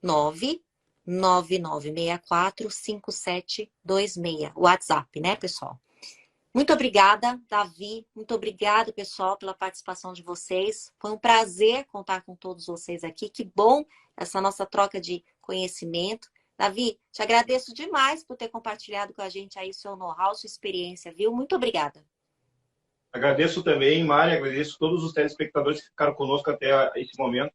99964 5726. WhatsApp, né, pessoal? Muito obrigada, Davi. Muito obrigada, pessoal, pela participação de vocês. Foi um prazer contar com todos vocês aqui. Que bom essa nossa troca de conhecimento. Davi, te agradeço demais por ter compartilhado com a gente aí seu know-how, sua experiência, viu? Muito obrigada. Agradeço também, Mari, agradeço todos os telespectadores que ficaram conosco até esse momento.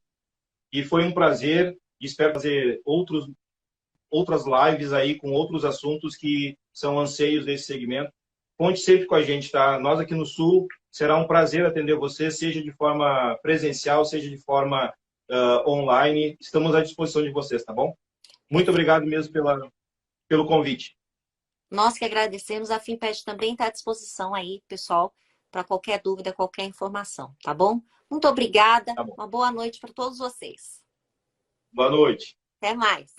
E foi um prazer e espero fazer outras lives aí com outros assuntos que são anseios desse segmento. Conte sempre com a gente, tá? Nós aqui no Sul, será um prazer atender você, seja de forma presencial, seja de forma online. Estamos à disposição de vocês, tá bom? Muito obrigado mesmo pelo convite. Nós que agradecemos, a Fimpet também está à disposição aí, pessoal, para qualquer dúvida, qualquer informação, tá bom? Muito obrigada, Tá bom. uma boa noite para todos vocês. Boa noite. Até mais.